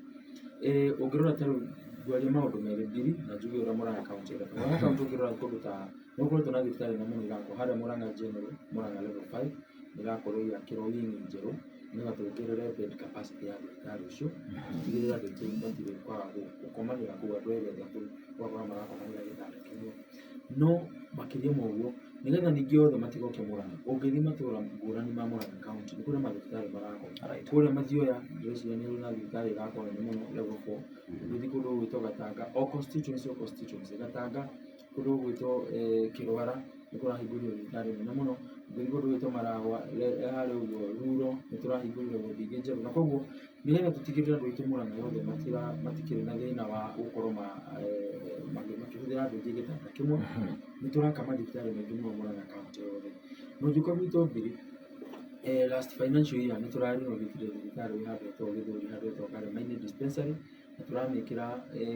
Speaker 2: Ũngĩrora ta rĩu ngwaria maũndũ merĩ mbiri na njuge ũrĩa Murang'a County ĩreka. Murang'a County ũngĩrora kũndũ ta nĩgũkoretwo na thibitarĩ na mũno irakorwo harĩa Murang'a General, Murang'a level 5 nĩirakorwo ĩgĩakĩrwo wing njerũ nĩgetha tuongerere bed capacity ya thibitarĩ ũcio, tigĩrĩre andũ aitũ matirĩ kwaga gũkomanĩra kũu andũ erĩ atatũ ũgakora marakomanĩra gĩtanda kĩmwe. No makĩria ma ũguo nigetha ningĩ othe matigoke Murang'a. Ũngĩthiĩ matũra ngũrani ma Murang'a County nĩ kũrĩ mathibitarĩ marakwo kũrĩa Mathioya ndĩreciria nĩ na thibitarĩ ĩrakwo nene mũno level 4. Ũngĩthiĩ kũndũ gwĩtwo Gatanga o constituency Gatanga kũndũ gwĩtwo Kĩrwara nĩ kũrahingũrio thibitarĩ nene mũno. Ũngĩthiĩ kũndũ gwĩtwo Maragwa harĩa ũguo Ruuro nĩ tũrahingũrire wodi ingĩ njerũ. Na koguo nĩgetha tũtigĩrĩre andũ aitũ Murang'a yothe matikĩrĩ na thĩna wa gũkorwo makĩhũthĩra andũ aingĩ gĩtanda kĩmwe, nĩ tũraka mathibitarĩ maingĩ mũno Murang'a County yothe. Mũnjũka gwitũ mbiri last financial year nĩ tũrarenovate thibitarĩ wĩ handũ hetagwo Gĩthũri handũ hetagwo Karĩma-inĩ dispensary, na tũramĩkĩra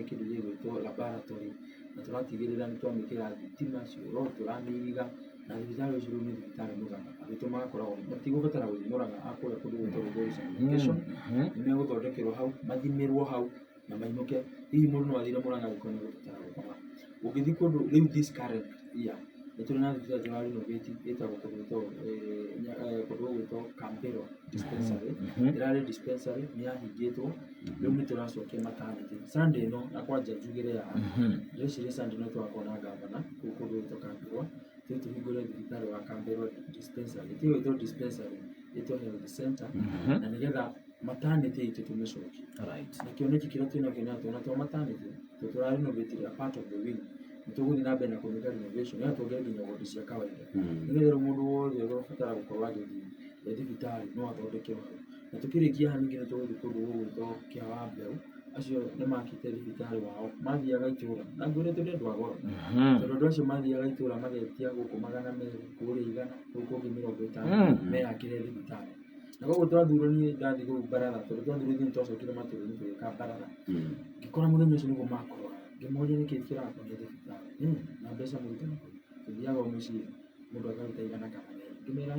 Speaker 2: kĩndũ gĩgwĩtwo laboratory, na tũratigĩrĩra nĩ twamĩkĩra thitima cioro tũramĩiriga, na thibitarĩ ũcio rĩu nĩ thibitarĩ mũthaka. Arutwo magakoragwo matigũbatara gũthiĩ Murang'a akũrĩa kũndũ gwĩtwo Gĩthũri Sanitation, nĩ megũthondekerwo hau mathimĩrwo hau na mainũke. Hihi mũndũ no athire Murang'a angĩkorwo nĩ egũbatara gũkoma. Ũngĩthiĩ kũndũ rĩu this current year nĩ tũrĩ na thibitarĩ tũrarenovate ĩtagwo kũndũ gwĩtwo Kambero dispensary. Ĩrarĩ dispensary nĩ yahingĩtwo, rĩu nĩ tũracokia maternity. Sunday ĩno na kwanja njugĩre ya ndĩreciria Sunday ĩno tũgakorwo na ngavana kũu kũndũ gwĩtwo Kambero, tũhingũre thibitarĩ wa Kambero dispensary. Ĩyo ĩtwo dispensary ĩtwo health center, na nĩgetha maternity itũ tũmĩcokie. Na kĩoneki kĩrĩa twĩnakĩo nĩ atĩ ona to maternity tũrarenovate a part of the wing, nĩ tũgũthiĩ na mbere na kũmĩka renovation nĩgetha tuongerere nginya wodi cia kawaida, nĩgetha rĩu mũndũ wothe ũrabatara gũkorwo agĩthiĩ thibitarĩ no athondekerwo hau. Na tũkĩrĩkia haha ningĩ nĩ tũgũthiĩ kũndũ gũgwĩtwo Kĩawambeu, acio nĩ makĩte thibitarĩ wao, mathiaga itũra na ngwĩre tũrĩ andũ a goro, tondũ andũ acio mathiaga itũra magetia gũkũ 200 kũrĩa 100 kũu kũngĩ 50 meyakĩre thibitarĩ. Na koguo twathurwo, niĩ ndathiĩ kũu Mbaratha, tondũ twathurwo nĩ twacokire matũra-inĩ tũgĩka Mbaratha, ngĩkora mũthenya ũcio nĩguo makorora, ngĩmoria nĩkĩĩ kĩrakonia thibitarĩ na mbeca mũrutaga kũ. Tũthiaga o mũciĩ mũndũ akaruta 100 kana 200, ngĩmera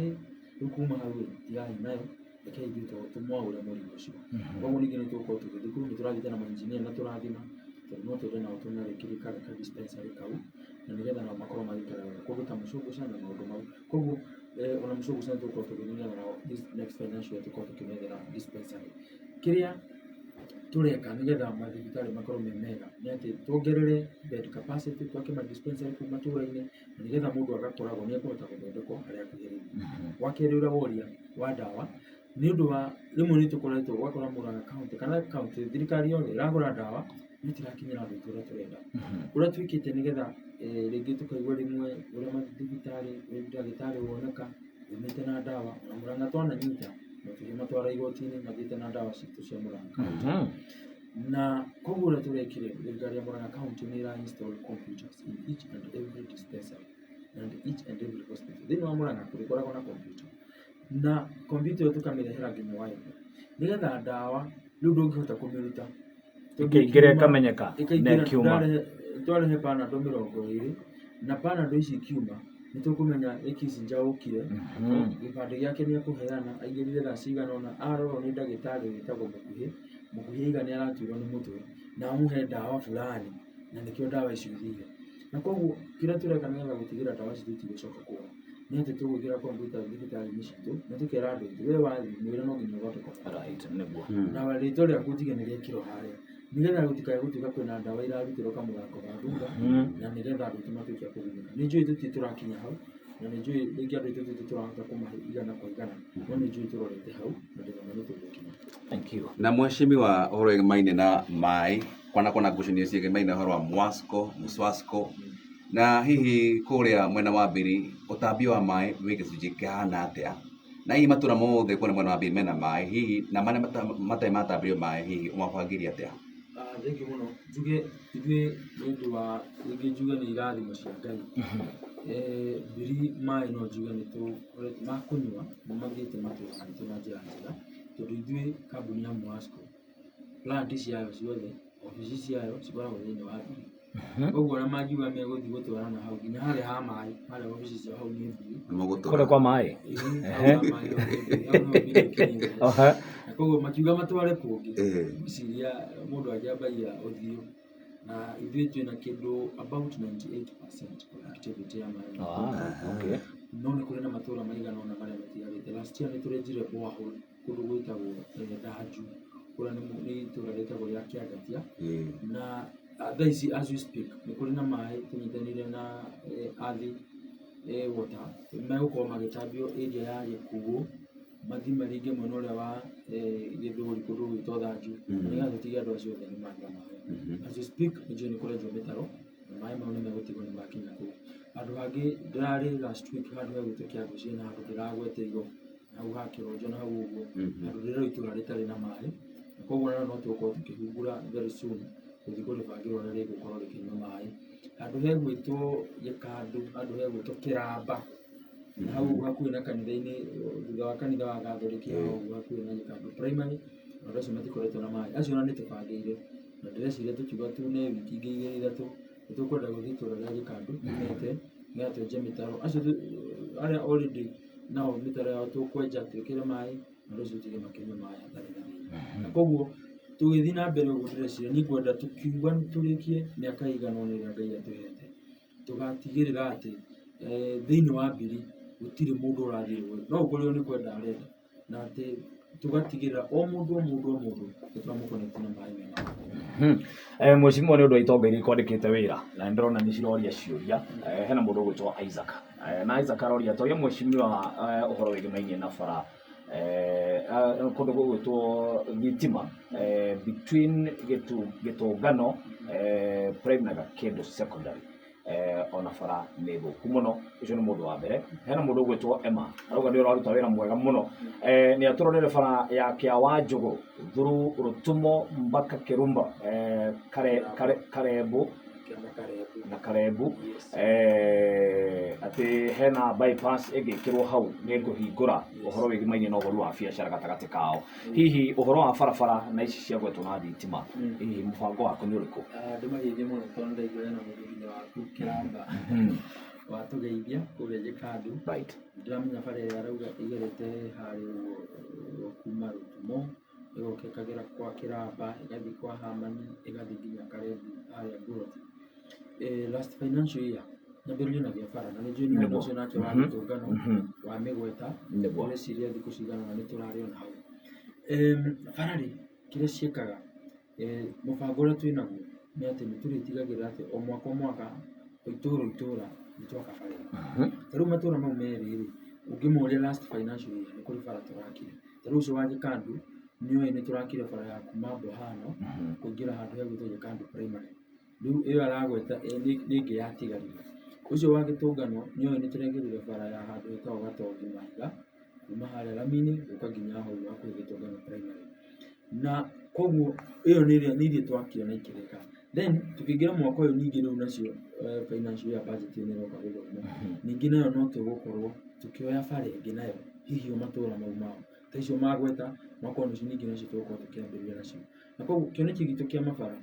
Speaker 2: rĩu kuma hau tigai nayo, rekei ithuĩ tũmwaũre mũrimũ ũcio. Koguo ningĩ nĩ tũgũkorwo tũgĩthiĩ kũu, nĩ tũrathiĩte na mainjinia na tũrathima, tondũ no twende nao tũmarĩkĩrie ka dispensary kau, na nĩgetha nao makorwo magĩikara wega kũndũ ta Mũcũngũca na maũndũ mau. Koguo ona Mũcũngũca nĩ tũgũkorwo tũgĩthiĩ nĩgetha nao this next financial year tũkorwo tũkĩmethera dispensary. Kĩrĩa tũreka nĩgetha mathibitarĩ makorwo me mega nĩ atĩ tuongerere bed capacity, twake ma dispensary kũu matũra-inĩ, na nĩgetha mũndũ agakoragwo nĩ ekũhota gũthondekwo harĩa akuhĩrĩirie. Wa kerĩ ũrĩa woria wa ndawa, nĩ ũndũ wa rĩmwe nĩ tũkoretwo ũgakora Murang'a County kana county thirikari yothe ĩragũra ndawa no ĩtirakinyĩra andũ aitũ ũrĩa tũrenda. Ũrĩa twĩkĩte nĩgetha rĩngĩ tũkaigua rĩmwe ũrĩa mathibitarĩ ndagĩtarĩ woneka umĩte na ndawa, na Murang'a twananyita na tũkĩmatwara igoti-inĩ mathiĩte na ndawa citũ cia Murang'a County. Na koguo ũrĩa tũrekire thirikari ya Murang'a County nĩ ĩra install computers in each and every dispensary and each and every hospital. Thĩinĩ wa Murang'a kũrĩkoragwo na computer, na computer ĩyo tũkamĩrehera nginya Wi-Fi, nĩgetha ndawa rĩu ndũngĩhota kũmĩruta
Speaker 1: ĩkĩingĩra ĩkamenyeka na ĩkiuma.
Speaker 2: Twarehe Panadol 20 na Panadol ici ikiuma nĩ tũkũmenya ĩkici njaũkire, gĩbandĩ gĩake nĩ ekũheana, aingĩrire thaa cigana ũna, arorwo nĩ ndagĩtarĩ wĩtagwo Mũkuhĩ aiga nĩ aratuirwo nĩ mũtwe na amũhe ndawa fulani, na nĩkĩo ndawa icio ithire. Na koguo kĩrĩa tũreka nĩgetha gũtigĩrĩra ndawa ici itigũcoka kũra nĩ atĩ tũgwĩkĩra kompiuta thibitarĩ-inĩ citũ, na tũkera andũ aitũ we wathiĩ mwĩre no nginya ũthondekwo na rĩtwa rĩaku ũtige nĩ rĩekĩrwo harĩa, nĩgetha gũtikae gũtuĩka kwĩna ndawa irarutĩrwo kamũrango ga thutha, na nĩgetha andũ aitũ matuĩke a kũgunĩka. Nĩ njũĩ tũtirĩ tũrakinya hau, na nĩ njũĩ rĩngĩ andũ aitũ tũtirĩ tũrahota kũmahe igana kwa igana, no nĩ njũĩ tũrorete hau na ndĩrona nĩ tũgũkinya.
Speaker 1: Thank you.
Speaker 3: Na mheshimiwa ũhoro wĩgĩmaine na maĩ kwana ngucanio ciĩgĩmaine na ũhoro wa Mwasco, Mũswasco, na hihi kũrĩa mwena wa Mbiri ũtambia wa maĩ wĩ gĩcunjĩ kĩhana atĩa, na hihi matũra mothe kũrĩa mwena wa Mbiri mena maĩ, hihi na marĩa matarĩ matambĩrio maĩ hihi ũmabangĩria atĩa?
Speaker 2: Thengiũ mũno, njuge ithuĩ nĩ ũndũ wa rĩngĩ njuge nĩ irathimo cia Ngai, Mbiri maĩ no njuge nĩ tũkoretwo ma kũnyua nĩ mathiĩte matũra maitũ na njĩra njega, tondũ ithuĩ kambuni ya Mwasco plant ciayo ciothe, obici ciayo cikoragwo thĩinĩ wa Mbiri. Koguo ona mangiuga megũthiĩ gũtwarana hau nginya harĩa ha maĩ harĩa obici ciao hau nĩ Mbiri,
Speaker 1: kũrĩa kwa maĩ.
Speaker 2: Na koguo makiuga matware kũngĩ, ngwĩciria mũndũ angĩambagia ũthiũ, na ithuĩ twĩna kĩndũ about 98% connectivity ya maĩ. No nĩ kũrĩ na matũra maigana ũna marĩa matigarĩte. Last year nĩ tũrenjire borehole kũndũ gwĩtagwo Ndanju, kũrĩa nĩ itũra rĩtagwo rĩa Kĩangatia, na thaa ici as we speak nĩ kũrĩ na maĩ tũnyitanĩire na athi water megũkorwo magĩtambio area ya Gĩkũgũ mathi maringe mwena ũrĩa wa Gĩthũri kũndũ gwĩtwo Thanju nĩgetha tũtige andũ acio othe nĩ magĩa maĩ. As we speak nĩnjũĩ nĩ kũrenjwo mĩtaro na maĩ mau nĩ megũtigwo nĩ makinya kũu. Handũ hangĩ ndĩrarĩ last week handũ hegwĩtwo Kĩambucia na handũ ndĩragweteirwo hau ha Kĩronjo na hau ũguo handũ rĩrĩa itũra rĩtarĩ na maĩ, na koguo no tũgũkorwo tũkĩhumbũra very soon gũthiĩ kũrĩbangĩra ũrĩa rĩgũkorwo rĩkĩnyua maĩ. Handũ hegwĩtwo Gĩkandũ, handũ hegwĩtwo Kĩramba na hau hakuhĩ na kanitha-inĩ thutha wa kanitha wa Gathoreki hau ũguo hakuhĩ na Gĩkandũ primary, andũ acio matikoretwo na maĩ. Acio ona nĩ tũbangĩire na ndĩreciria tũkiuga tune wiki ingĩ igĩrĩ ithatũ nĩ tũkwenda gũthiĩ itũra rĩa Gĩkandũ tumĩte nĩgetha twenje mĩtaro. Acio arĩa already nao mĩtaro yao tũkwenja twĩkĩre maĩ andũ acio tige makĩnyua maĩ hatarĩ na thĩna. Na koguo tũgĩthiĩ na mbere ũguo ndĩreciria niĩ ngwenda tũkiuga tũrĩkie mĩaka ĩigana ũna ĩrĩa Ngai atũhete tũgatigĩrĩra atĩ thĩinĩ wa mbiri gũtirĩ mũndũ ũrathiĩ rũĩ, no ũkorwo nĩ kwenda arenda na atĩ tũgatigĩrĩra o mũndũ nĩ twamũconnect na maĩ mega.
Speaker 1: Mheshimiwa nĩ ũndũ wa itonga iria ikwandĩkĩte wĩra na ndĩrona nĩ ciroria ciũria. Hena mũndũ ũgwĩtwo Isaac na Isaac aroria toria Mheshimiwa ũhoro wĩgĩmainie na bara kũndũ gũgwĩtwo thitima between Gĩtũngano primary na Gakindu secondary ona bara nĩ thũku mũno. Ũcio nĩ mũndũ wa mbere. Hena mũndũ ũgwĩtwo Emma arauga nĩ ũraruta wĩra mwega mũno, nĩ atũrorere bara ya Kĩawanjũgũ through Rutumo mpaka Kĩrumba Karebu atĩ hena bypass ĩngĩkĩrwo hau nĩ ngũhingũra ũhoro wĩgĩmainie na ũhoro wa biacara gatagatĩ kao. Hihi ũhoro wa barabara na ici ciagwetwo na thitima, hihi mũbango waku nĩ ũrĩkũ?
Speaker 2: Ndĩmageithie mũno tondũ ndaigua hena mũthuri waku Kĩramba watũgeithia kũrĩa Gĩkandũ. Ndĩramenya bara ĩrĩa arauga ĩgerete harĩa ũguo kuma Rutumo ĩgoka ĩkagera kwa Kĩramba ĩgathiĩ kwa Hamani ĩgathiĩ nginya Karebu harĩa Buroti. Last financial year nyambĩrĩirie na gĩabara na nĩnjũĩ nĩ ũndũ ũcio nake wa Gĩtũngano wa Mĩgweta ndĩreciria thikũ cigana ũna nĩ tũrarĩ ona hau. Bara rĩ kĩrĩa ciĩkaga mũbango ũrĩa twĩ naguo nĩ atĩ nĩ tũrĩtigagĩrĩra atĩ o mwaka itũra nĩ twaka bara. Ta rĩu matũra mau merĩ rĩ ũngĩmoria last financial year nĩ kũrĩ bara tũrakire. Ta rĩu ũcio wa Gĩkandũ nĩoĩ nĩ tũrakire bara ya kuma Bohano kũingĩra handũ hegwĩtwo Gĩkandũ primary, rĩu ĩyo aragweta nĩ ĩngĩ yatigarire. Ũcio wa Gĩtũngano nĩoĩ nĩ tũrekĩrire bara ya handũ hetagwo Gatongi Mahiga kuma harĩa Rami-inĩ gũka nginya hau hakuhĩ Gĩtũngano primary, na koguo ĩyo nĩ iria twakire na ikĩrĩka. Then tukĩingĩra mwaka ũyũ ningĩ rĩu nacio financial year budget nĩ ĩroka gũthomwo ningĩ nayo no tũgũkorwo tukĩoya bara ĩngĩ nayo hihi matũra mau mao ta icio magweta mwaka ũyũ ningĩ nacio tũgũkorwo tũkĩambĩrĩria nacio. Na koguo kĩoneki gitũ kĩa mabara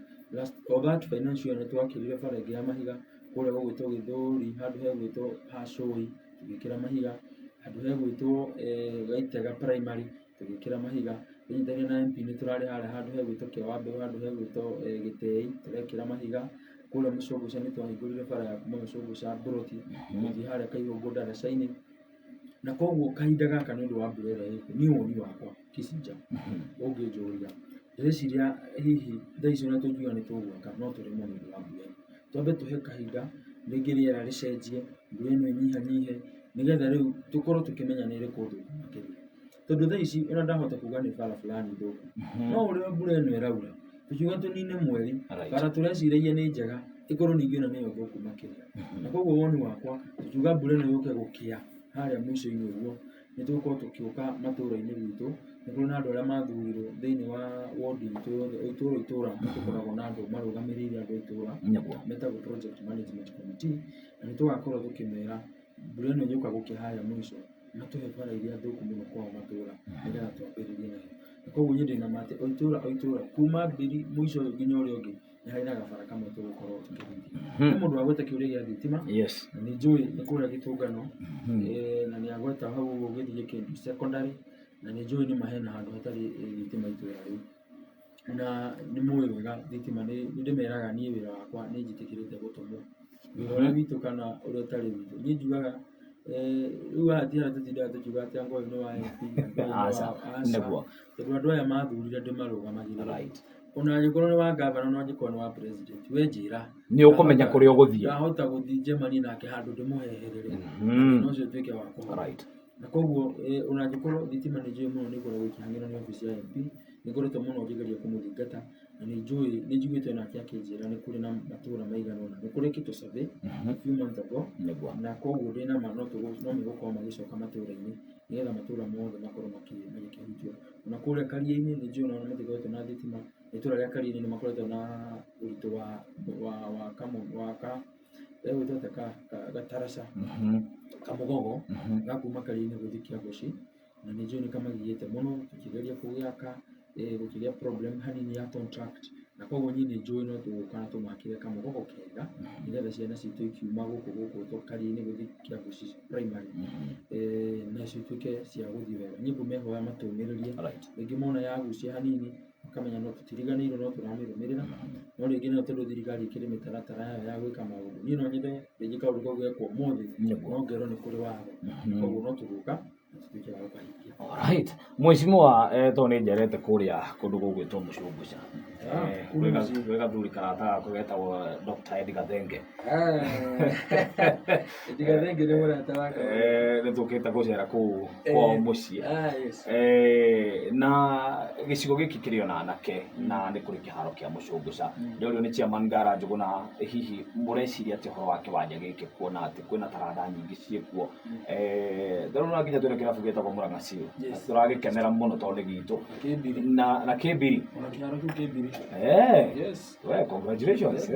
Speaker 2: of that financial year nĩ twakĩrire bara ĩngĩ ya mahiga kũrĩa gũgwĩtwo Gĩthũri handũ hegwĩtwo Hacũi tũgĩkĩra mahiga, handũ hegwĩtwo Gaitega primary tũgĩkĩra mahiga. Tũnyitanĩire na MP nĩ tũrarĩ harĩa handũ hegwĩtwo Kĩwambĩ handũ hegwĩtwo Gĩtĩi tũrekĩra mahiga. Kũrĩa Mũcũngũca nĩ twahingũrire bara ya kuma Mũcũngũca Buroti gũthiĩ harĩa Kaihũngũ ndaraca-inĩ. Na koguo kahinda gaka nĩ ũndũ wa mbura ĩrĩa ĩkuo niĩ woni wakwa Kicinja ũngĩnjũria ndĩreciria hihi thaa icio na tũngiuga nĩ tũgwaka no tũremwo nĩ ũndũ wa mbura. Twambe tũhe kahinda rĩngĩ rĩera rĩcenjie mbura ĩno ĩnyihanyihe nĩgetha rĩu tũkorwo tũkĩmenya nĩ ĩrĩkũ thũku makĩria. Tondũ thaa ici ona ndahota kuga nĩ bara fulani thũku no ũrĩa mbura ĩno ĩraura tũkiuga tũnine mweri bara tũreciragia nĩ njega ĩkorwo ningĩ ĩno nĩyo thũku makĩria. Na koguo woni wakwa tũkiuga mbura ĩno yũke gũkĩa harĩa mũico-inĩ ũguo nĩ tũgũkorwo tũkĩũka matũra-inĩ gwitũ. Nĩ kũrĩ na andũ arĩa mathurirwo thĩinĩ wa wodi itũ yothe itũra nĩ tũkoragwo na andũ marũgamĩrĩire andũ a itũra metagwo project management committee, na nĩ tũgakorwo tũkĩmera mbura ĩno yũka gũkĩa harĩa mũico matũhe bara iria thũku mũno kwao matũra nĩgetha twambĩrĩrie nayo. Na koguo niĩ ndĩna ma atĩ o itũra kuma mbiri mũico ũyũ nginya ũrĩa ũngĩ nĩ harĩ na gabara kamwe tũgũkorwo tũkĩhingia. Nĩ mũndũ wa gweta kĩũria gĩa thitima na nĩ njũĩ nĩ kũrĩa Gĩtũngano na nĩ agweta hau ũguo ũgĩthiĩ Gĩkĩndu secondary na nĩ njũĩ nĩ mahena handũ hatarĩ thitima itũra rĩu. Na nĩ mũĩ wega thitima nĩ ndĩmeraga niĩ wĩra wakwa nĩ njĩtĩkĩrĩte gũtũmwo wĩra ũrĩa witũ kana ũrĩa ũtarĩ witũ. Niĩ njugaga rĩu haha ti harĩa tũtindaga tũkiuga atĩ Angoi nĩ wa MP tondũ andũ aya mathurire ndĩmarũgamagĩrĩra ona angĩkorwo nĩ wa ngavana no angĩkorwo nĩ wa president we njĩra
Speaker 1: nĩ ũkũmenya kũrĩa ũgũthiĩ
Speaker 2: ndahota gũthiĩ Germany nake handũ ndĩmũheherere no ũcio tuĩke wa kũhota na koguo ona angĩkorwo thitima nĩ njũĩ mũno nĩ ikoragwo ikĩhang'ĩrwo nĩ obici ya MP nĩ ngoretwo mũno ngĩgeria kũmũthingata na nĩ njiguĩte nake akĩnjĩra nĩ kũrĩ na matũũra maigana ũna nĩ kũrĩkĩtwo survey a few months ago na koguo ndĩna ma no megũkorwo magĩcoka matũũra-inĩ nĩgetha matũũra mothe makorwo magĩkĩhutio ona kũrĩa Karia-inĩ nĩ njũĩ ona matikoretwo na thitima itũũra rĩa Karia-inĩ nĩ makoretwo na ũritũ wa gwĩtwo gataraca kamũgogo gakuma Karia-inĩ gũthiĩ Kĩamboci na nĩ njũĩ nĩ kamagiyĩte mũno tũkĩgeria kũgĩaka gũkĩgĩa problem hanini ya contract na koguo niĩ nĩ njũĩ no tũgũka na tũmakĩre kamũgogo kega nĩgetha ciana citũ ikiuma gũkũ Karia-inĩ gũthiĩ Kĩamboci primary nacio ituĩke cia gũthiĩ wega niĩ ngũmehoya matũmĩrĩrie rĩngĩ mona yagucia hanini makamenya no tũtiriganĩirwo no tũramĩrũmĩrĩra no rĩngĩ nayo tondũ thirikari ĩkĩrĩ mĩtaratara yayo ya gwĩka maũndũ niĩ no nyende rĩngĩ kaũndũ kau gekwo ũmũthĩ no ngerwo nĩ kũrĩ watho koguo no tũgũka na tũtuĩke wa gũkahingia. Alright,
Speaker 1: Mheshimiwa to nĩ njerete kũrĩa kũndũ gũgwĩtwo Mũcũngũca gwĩ gathuri karata gakũ getagwo Dr. Edgar Thenge.
Speaker 2: Edgar Thenge nĩ mũrata wakwa
Speaker 1: nĩ tũkĩte gũcera kũu kwao mũciĩ na gĩcigo gĩkĩ kĩrĩ ona anake na nĩ kũrĩ kĩharo kĩa Mũcũngũca rĩu nĩ Chairman Ngara Njũgũna hihi mũreciria atĩ ũhoro wa kĩwanja gĩkĩ kuona atĩ kwĩna taranda nyingĩ ciĩkuo ndarona nginya twĩna kĩrabu gĩtagwo Murang'a Seal tũragĩkenera mũno tondũ nĩ gitũ na Kĩmbiri
Speaker 2: ona kĩharo kĩu Kĩmbiri
Speaker 1: yes well congratulations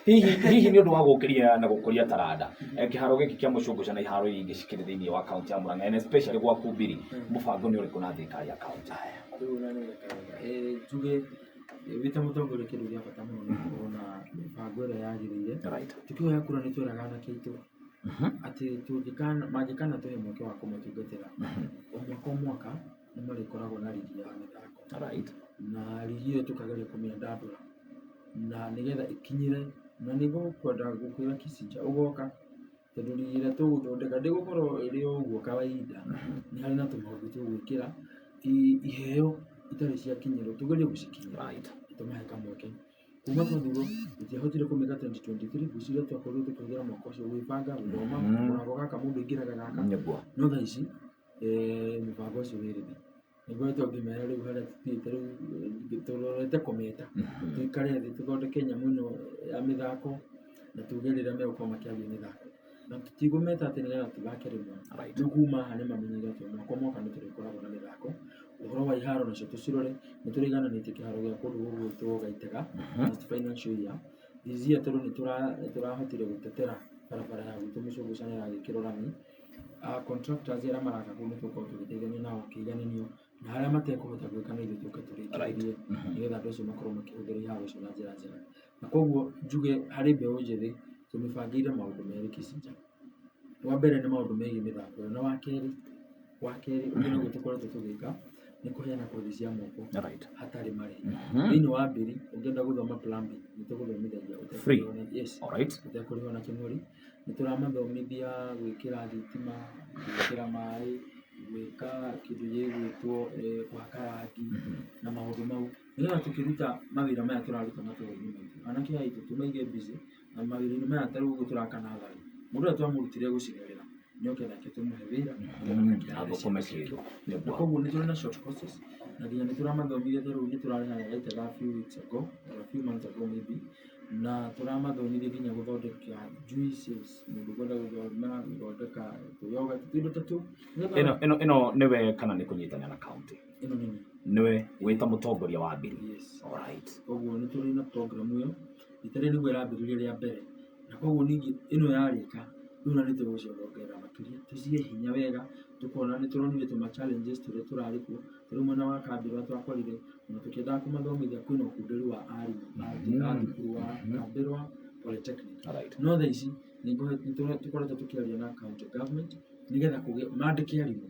Speaker 1: hihi nĩ ũndũ wa gũkĩria na gũkũria taranda kĩharo gĩkĩ kĩa Mũcũngũca na iharo ingĩ cikĩrĩ thĩinĩ wa kaunti ya Murang'a and especially gwaku Mbiri mũbango nĩ ũrĩkũ na thirikari ya kaunti
Speaker 2: tuge wĩta mũtongoria kĩndũ gĩa bata mũno nĩ gũkorwo na mĩbango ĩrĩa yagĩrĩire tũkĩhoya kura nĩ twĩraga anake aitũ atĩ mangĩkana tũhe mweke wa kũmatungatĩra o mwaka nĩ marĩkoragwo na rigi ya mĩthako na rigi ĩyo tũkageria kũmĩandandũra na nĩgetha ĩkinyĩre na nĩ ngũkwenda gũkwĩra Kicinja ũgoka tondũ rigi ĩrĩa tũgũthondeka ndĩgũkorwo ĩrĩ ũguo kawaida nĩ harĩ na tũmaũndũ tũgwĩkĩra iheo itarĩ ciakinyĩrwo tũgerie gũcikinyĩra tũmahe kamweke kuma twathurwo tũtiahotire kũmĩka 2023 ngwĩciria twakorirwo tũkĩhũthĩra mwaka ũcio gwĩbanga gũthoma mũrango gaka mũndũ aingĩraga gaka no thaa ici mũbango ũcio wĩrĩ thĩ nĩngoretwo ngĩmera rĩu harĩa tũthiĩte rĩu tũrorete kũmeta tũikare thĩ tũthondeke nyamũ ĩno ya mĩthako na tuge rĩrĩa megũkorwo makĩambia mĩthako na tũtigũmeta atĩ nĩgetha tũthake rĩmwe rĩu kuma haha nĩ mamenyire atĩ mwaka nĩ tũrĩkoragwo na mĩthako ũhoro wa iharo nacio tũcirore nĩ tũrĩigananĩtie kĩharo gĩa kũndũ gũgwĩtwo Gaitega next financial year this year tondũ nĩ tũrahotire gũtetera barabara ya gwitũ Mũcũngũca nĩ ĩragĩkĩrwo rami contractors arĩa maraka kũu nĩ tũkorwo tũgĩteithania nao kĩigananio na harĩa matekũhota gwĩka na ithuĩ tũke tũrĩkĩrĩrie nĩgetha andũ acio makorwo makĩhũthĩra iharo icio na njĩra njega na koguo njuge harĩ mbeũ njĩthĩ tũmĩbangĩire maũndũ merĩ Kicinja wa mbere nĩ maũndũ megiĩ mĩthako ĩyo na wa kerĩ ũndũ naguo tũkoretwo tũgĩka nĩ kũheana kothi cia moko hatarĩ marĩhi thĩinĩ wa Mbiri ũngĩenda gũthoma plumbing nĩ tũgũthomithagia ũtekũrĩhwo na kĩng'ori nĩ tũramathomithia gwĩkĩra thitima gwĩkĩra maĩ gwĩka kĩndũ gĩgwĩtwo gwaka rangi na maũndũ mau nĩgetha tũkĩruta mawĩra maya tũraruta matũũra-inĩ maitũ anake aitũ tũmaige busy na mawĩra-inĩ maya ta rĩu ũguo tũraka natharĩ mũndũ ũrĩa twamũrutire gũcigarĩra nĩoke nake tũmũhe wĩra na koguo nĩ tũrĩ na short courses na nginya nĩ tũramathomithia ta rĩu nĩ tũrarĩha Gaitega a few weeks ago or a few months ago maybe na tũramathomithia nginya gũthondeka juices mũndũ kwenda gũthondeka yoghurt tũindo ta tũu
Speaker 1: ĩno nĩwe kana nĩ kũnyitana na kaunti
Speaker 2: ĩno
Speaker 1: nĩwe wĩta mũtongoria wa Mbiri
Speaker 2: koguo nĩ tũrĩ na program ĩyo itarĩ nĩguo ĩrambĩrĩria rĩa mbere na koguo ningĩ ĩno yarĩka rĩu na nĩ tũgũciongerera makĩria tũcihe hinya wega tũkona nĩ tũronire tũma challenges tũrĩa tũrarĩ kuo rĩu mwena wa Kambĩ ũrĩa twakorire na tũkĩendaga kũmathomithia kwĩna ũkundĩri wa arimũ a thukuru wa Kambĩrwa Polytechnic no thaa ici tũkoretwo tũkĩaria na county government nĩgetha kũgĩa mandĩke arimũ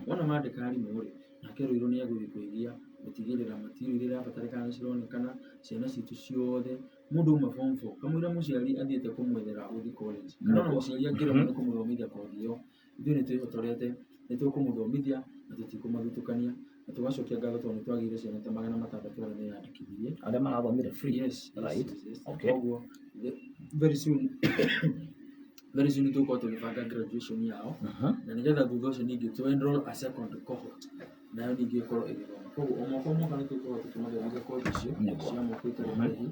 Speaker 2: wona mandĩka arimũ rĩ nake Rũirũ nĩ egũthiĩ kũigia gũtigĩrĩra material iria irabatarĩkana nĩ cironekana ciana citũ ciothe mũndũ uma form 4 kamũira mũciari athiĩte kũmwethera gũthiĩ college kana ona mũciari angĩremwo nĩ kũmũthomithia kothi ĩyo ithuĩ nĩ twĩhotorete nĩ tũkũmũthomithia na tũtikũmathutũkania na tugacokia ngatho tondũ nĩtwagĩire ciana ta 600 arĩa meyandĩkithirie
Speaker 1: arĩa marathomire free.
Speaker 2: Yes,
Speaker 1: Right.
Speaker 2: yes.
Speaker 1: Okay.
Speaker 2: Koguo very soon nĩtũgũkorwo tũgĩbanga graduation yao na nĩgetha thutha ũcio ningĩ to enroll a second cohort nayo ningĩ ĩkorwo ĩgĩthoma. Koguo o mwaka o mwaka nĩtũkorwo tũkĩmathomithia kothi icio cia moko itarĩ marĩhi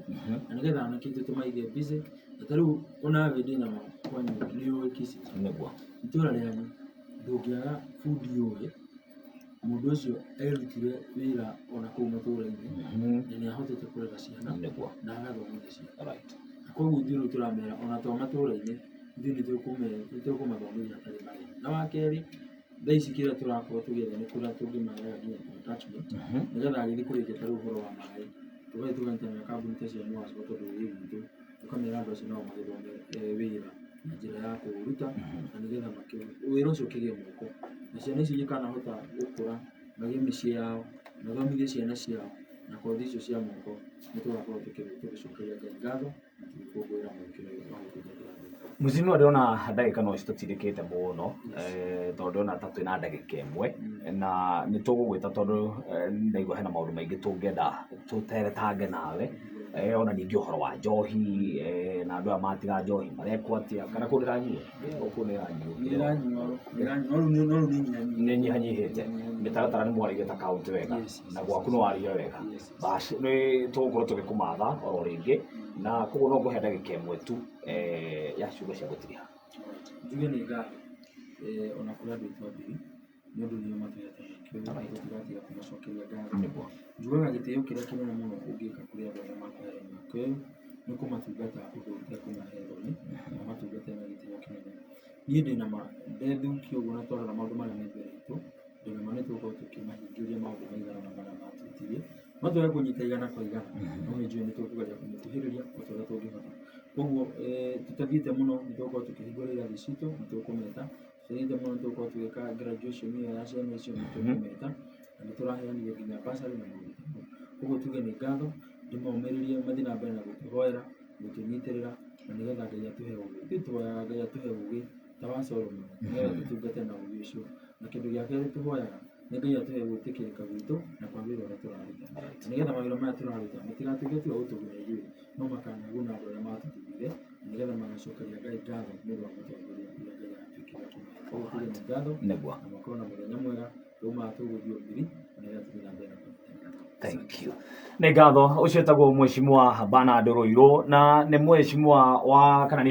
Speaker 2: na nĩgetha anake aitũ tũmaige busy. Na ta rĩu ona we ndĩ na kwanyu nĩũĩ KCT itũra rĩanyu ndũngĩaga bundi ũĩ mũndũ ũcio erutire wĩra ona kũu matũra-inĩ na nĩahotete kũrera ciana na agathomithia ciana. Na koguo ithuĩ rĩu tũramera ona to matũra-inĩ ithuĩ nĩtũkũmathomithia hatarĩ marĩhi. Na wa kerĩ thaa ici kĩrĩa tũrakorwo tũgĩetha nĩ kũrĩa tũngĩmaheaga nginya attachment nĩgetha agĩthiĩ kũrĩkia ta rĩu ũhoro wa maĩ tũgathiĩ tũkanyitana na kambuni ta cia Mwasco tondũ wĩ gwitũ tũkamera andũ acio nao magĩthome wĩra na njĩra ya kũũruta na nĩgetha wĩra ũcio ũkĩgĩe moko na ciana ici ikanahota gũkũra magĩe mĩciĩ yao mathomithie ciana ciao na kothi icio cia moko nĩtũgakorwo tũgĩcokeria Ngai ngatho na tũgĩkũngũĩra mwĩkĩre wa gũtungatĩra andũ.
Speaker 1: Mheshimiwa ndĩrona ndagĩka no citũtirĩkĩte mũno tondũ ndĩrona ta twĩna ndagĩka ĩmwe na nĩtũgũgwĩta tondũ ndaigua hena maũndũ maingĩ tũngĩenda tũteretange nawe ona ningĩ ũhoro wa njohi na andũ aya matiga njohi marekwo atĩa kana kũrĩ nĩnyihanyihĩte mĩtaratara nĩ mwarĩire ta kaũntĩ wega na gwaku nĩ warĩire wega basi nĩ tũgũkorwo tũgĩkũmatha oro rĩngĩ na koguo no ngũhe ndagĩka ĩmwe tu ya ciugo cia gũtiriha.
Speaker 2: Njuge nĩ ngatho ona kũrĩ andũ aitũ ambiri nĩ ũndũ nĩo matũhete mweke tũtigatiga kũmacokeria ngatho. Njugaga gĩtĩo kĩrĩa kĩnene mũno ũngĩka kũrĩ andũ arĩa makũheire mweke ũyũ nĩ kũmatungata ũndũ ũtekũmahe thoni na matungate na gĩtĩo kĩnene. Niĩ ndĩna ndethũkia ũguo na twarora maũndũ marĩa me mbere itũ ndĩna ma nĩtũgũkorwo tũkĩmahingĩria maũndũ maigana na marĩa matwĩtirie no twage kũnyita igana kwa igana no nĩnjũĩ nĩtũkũgeria kũmũkuhĩrĩria o ta ũrĩa tũngĩhota. Koguo tũtathiĩte mũno nĩtũgũkorwo tũkĩhingũra irathi citũ nĩtũkũmeta tũtathiĩte mũno nĩtũgũkorwo tũgĩka graduation ĩyo ya ciana icio nĩtũkũmeta na nĩtũraheanire nginya bursary na maũndũ. Koguo tuge nĩ ngatho ndĩmomĩrĩrie mathiĩ na mbere na gũtũhoera gũtũnyitĩrĩra na nĩgetha Ngai atũhe ũgĩ. Ithuĩ tũhoyaga Ngai atũhe ũgĩ ta wa Solomon nĩgetha tũtungate na ũgĩ ũcio. Na kĩndũ gĩa kerĩ tũhoyaga nĩ Ngai atũhe gwĩtĩkĩrĩka gwitũ na kwa wĩra ũrĩa tũraruta nĩgetha mawĩra maya tũraruta matigatuĩke tu gũtũguna ithuĩ no makanaguna andũ arĩa matũthurire nĩgetha magacokeria Ngai ngatho nĩ ũndũ wa mũtongoria ũrĩa Ngai atwĩkĩra kĩmwe. Koguo tuge nĩ ngatho na makorwo na mũthenya mwega tũmaga tũgũthiĩ ũmbiri nĩgetha tũthiĩ na mbere na kũruta.
Speaker 1: Thank you. Nĩ ngatho ũcio etagwo Mheshimiwa Bernard Roiro na nĩ Mheshimiwa wa kana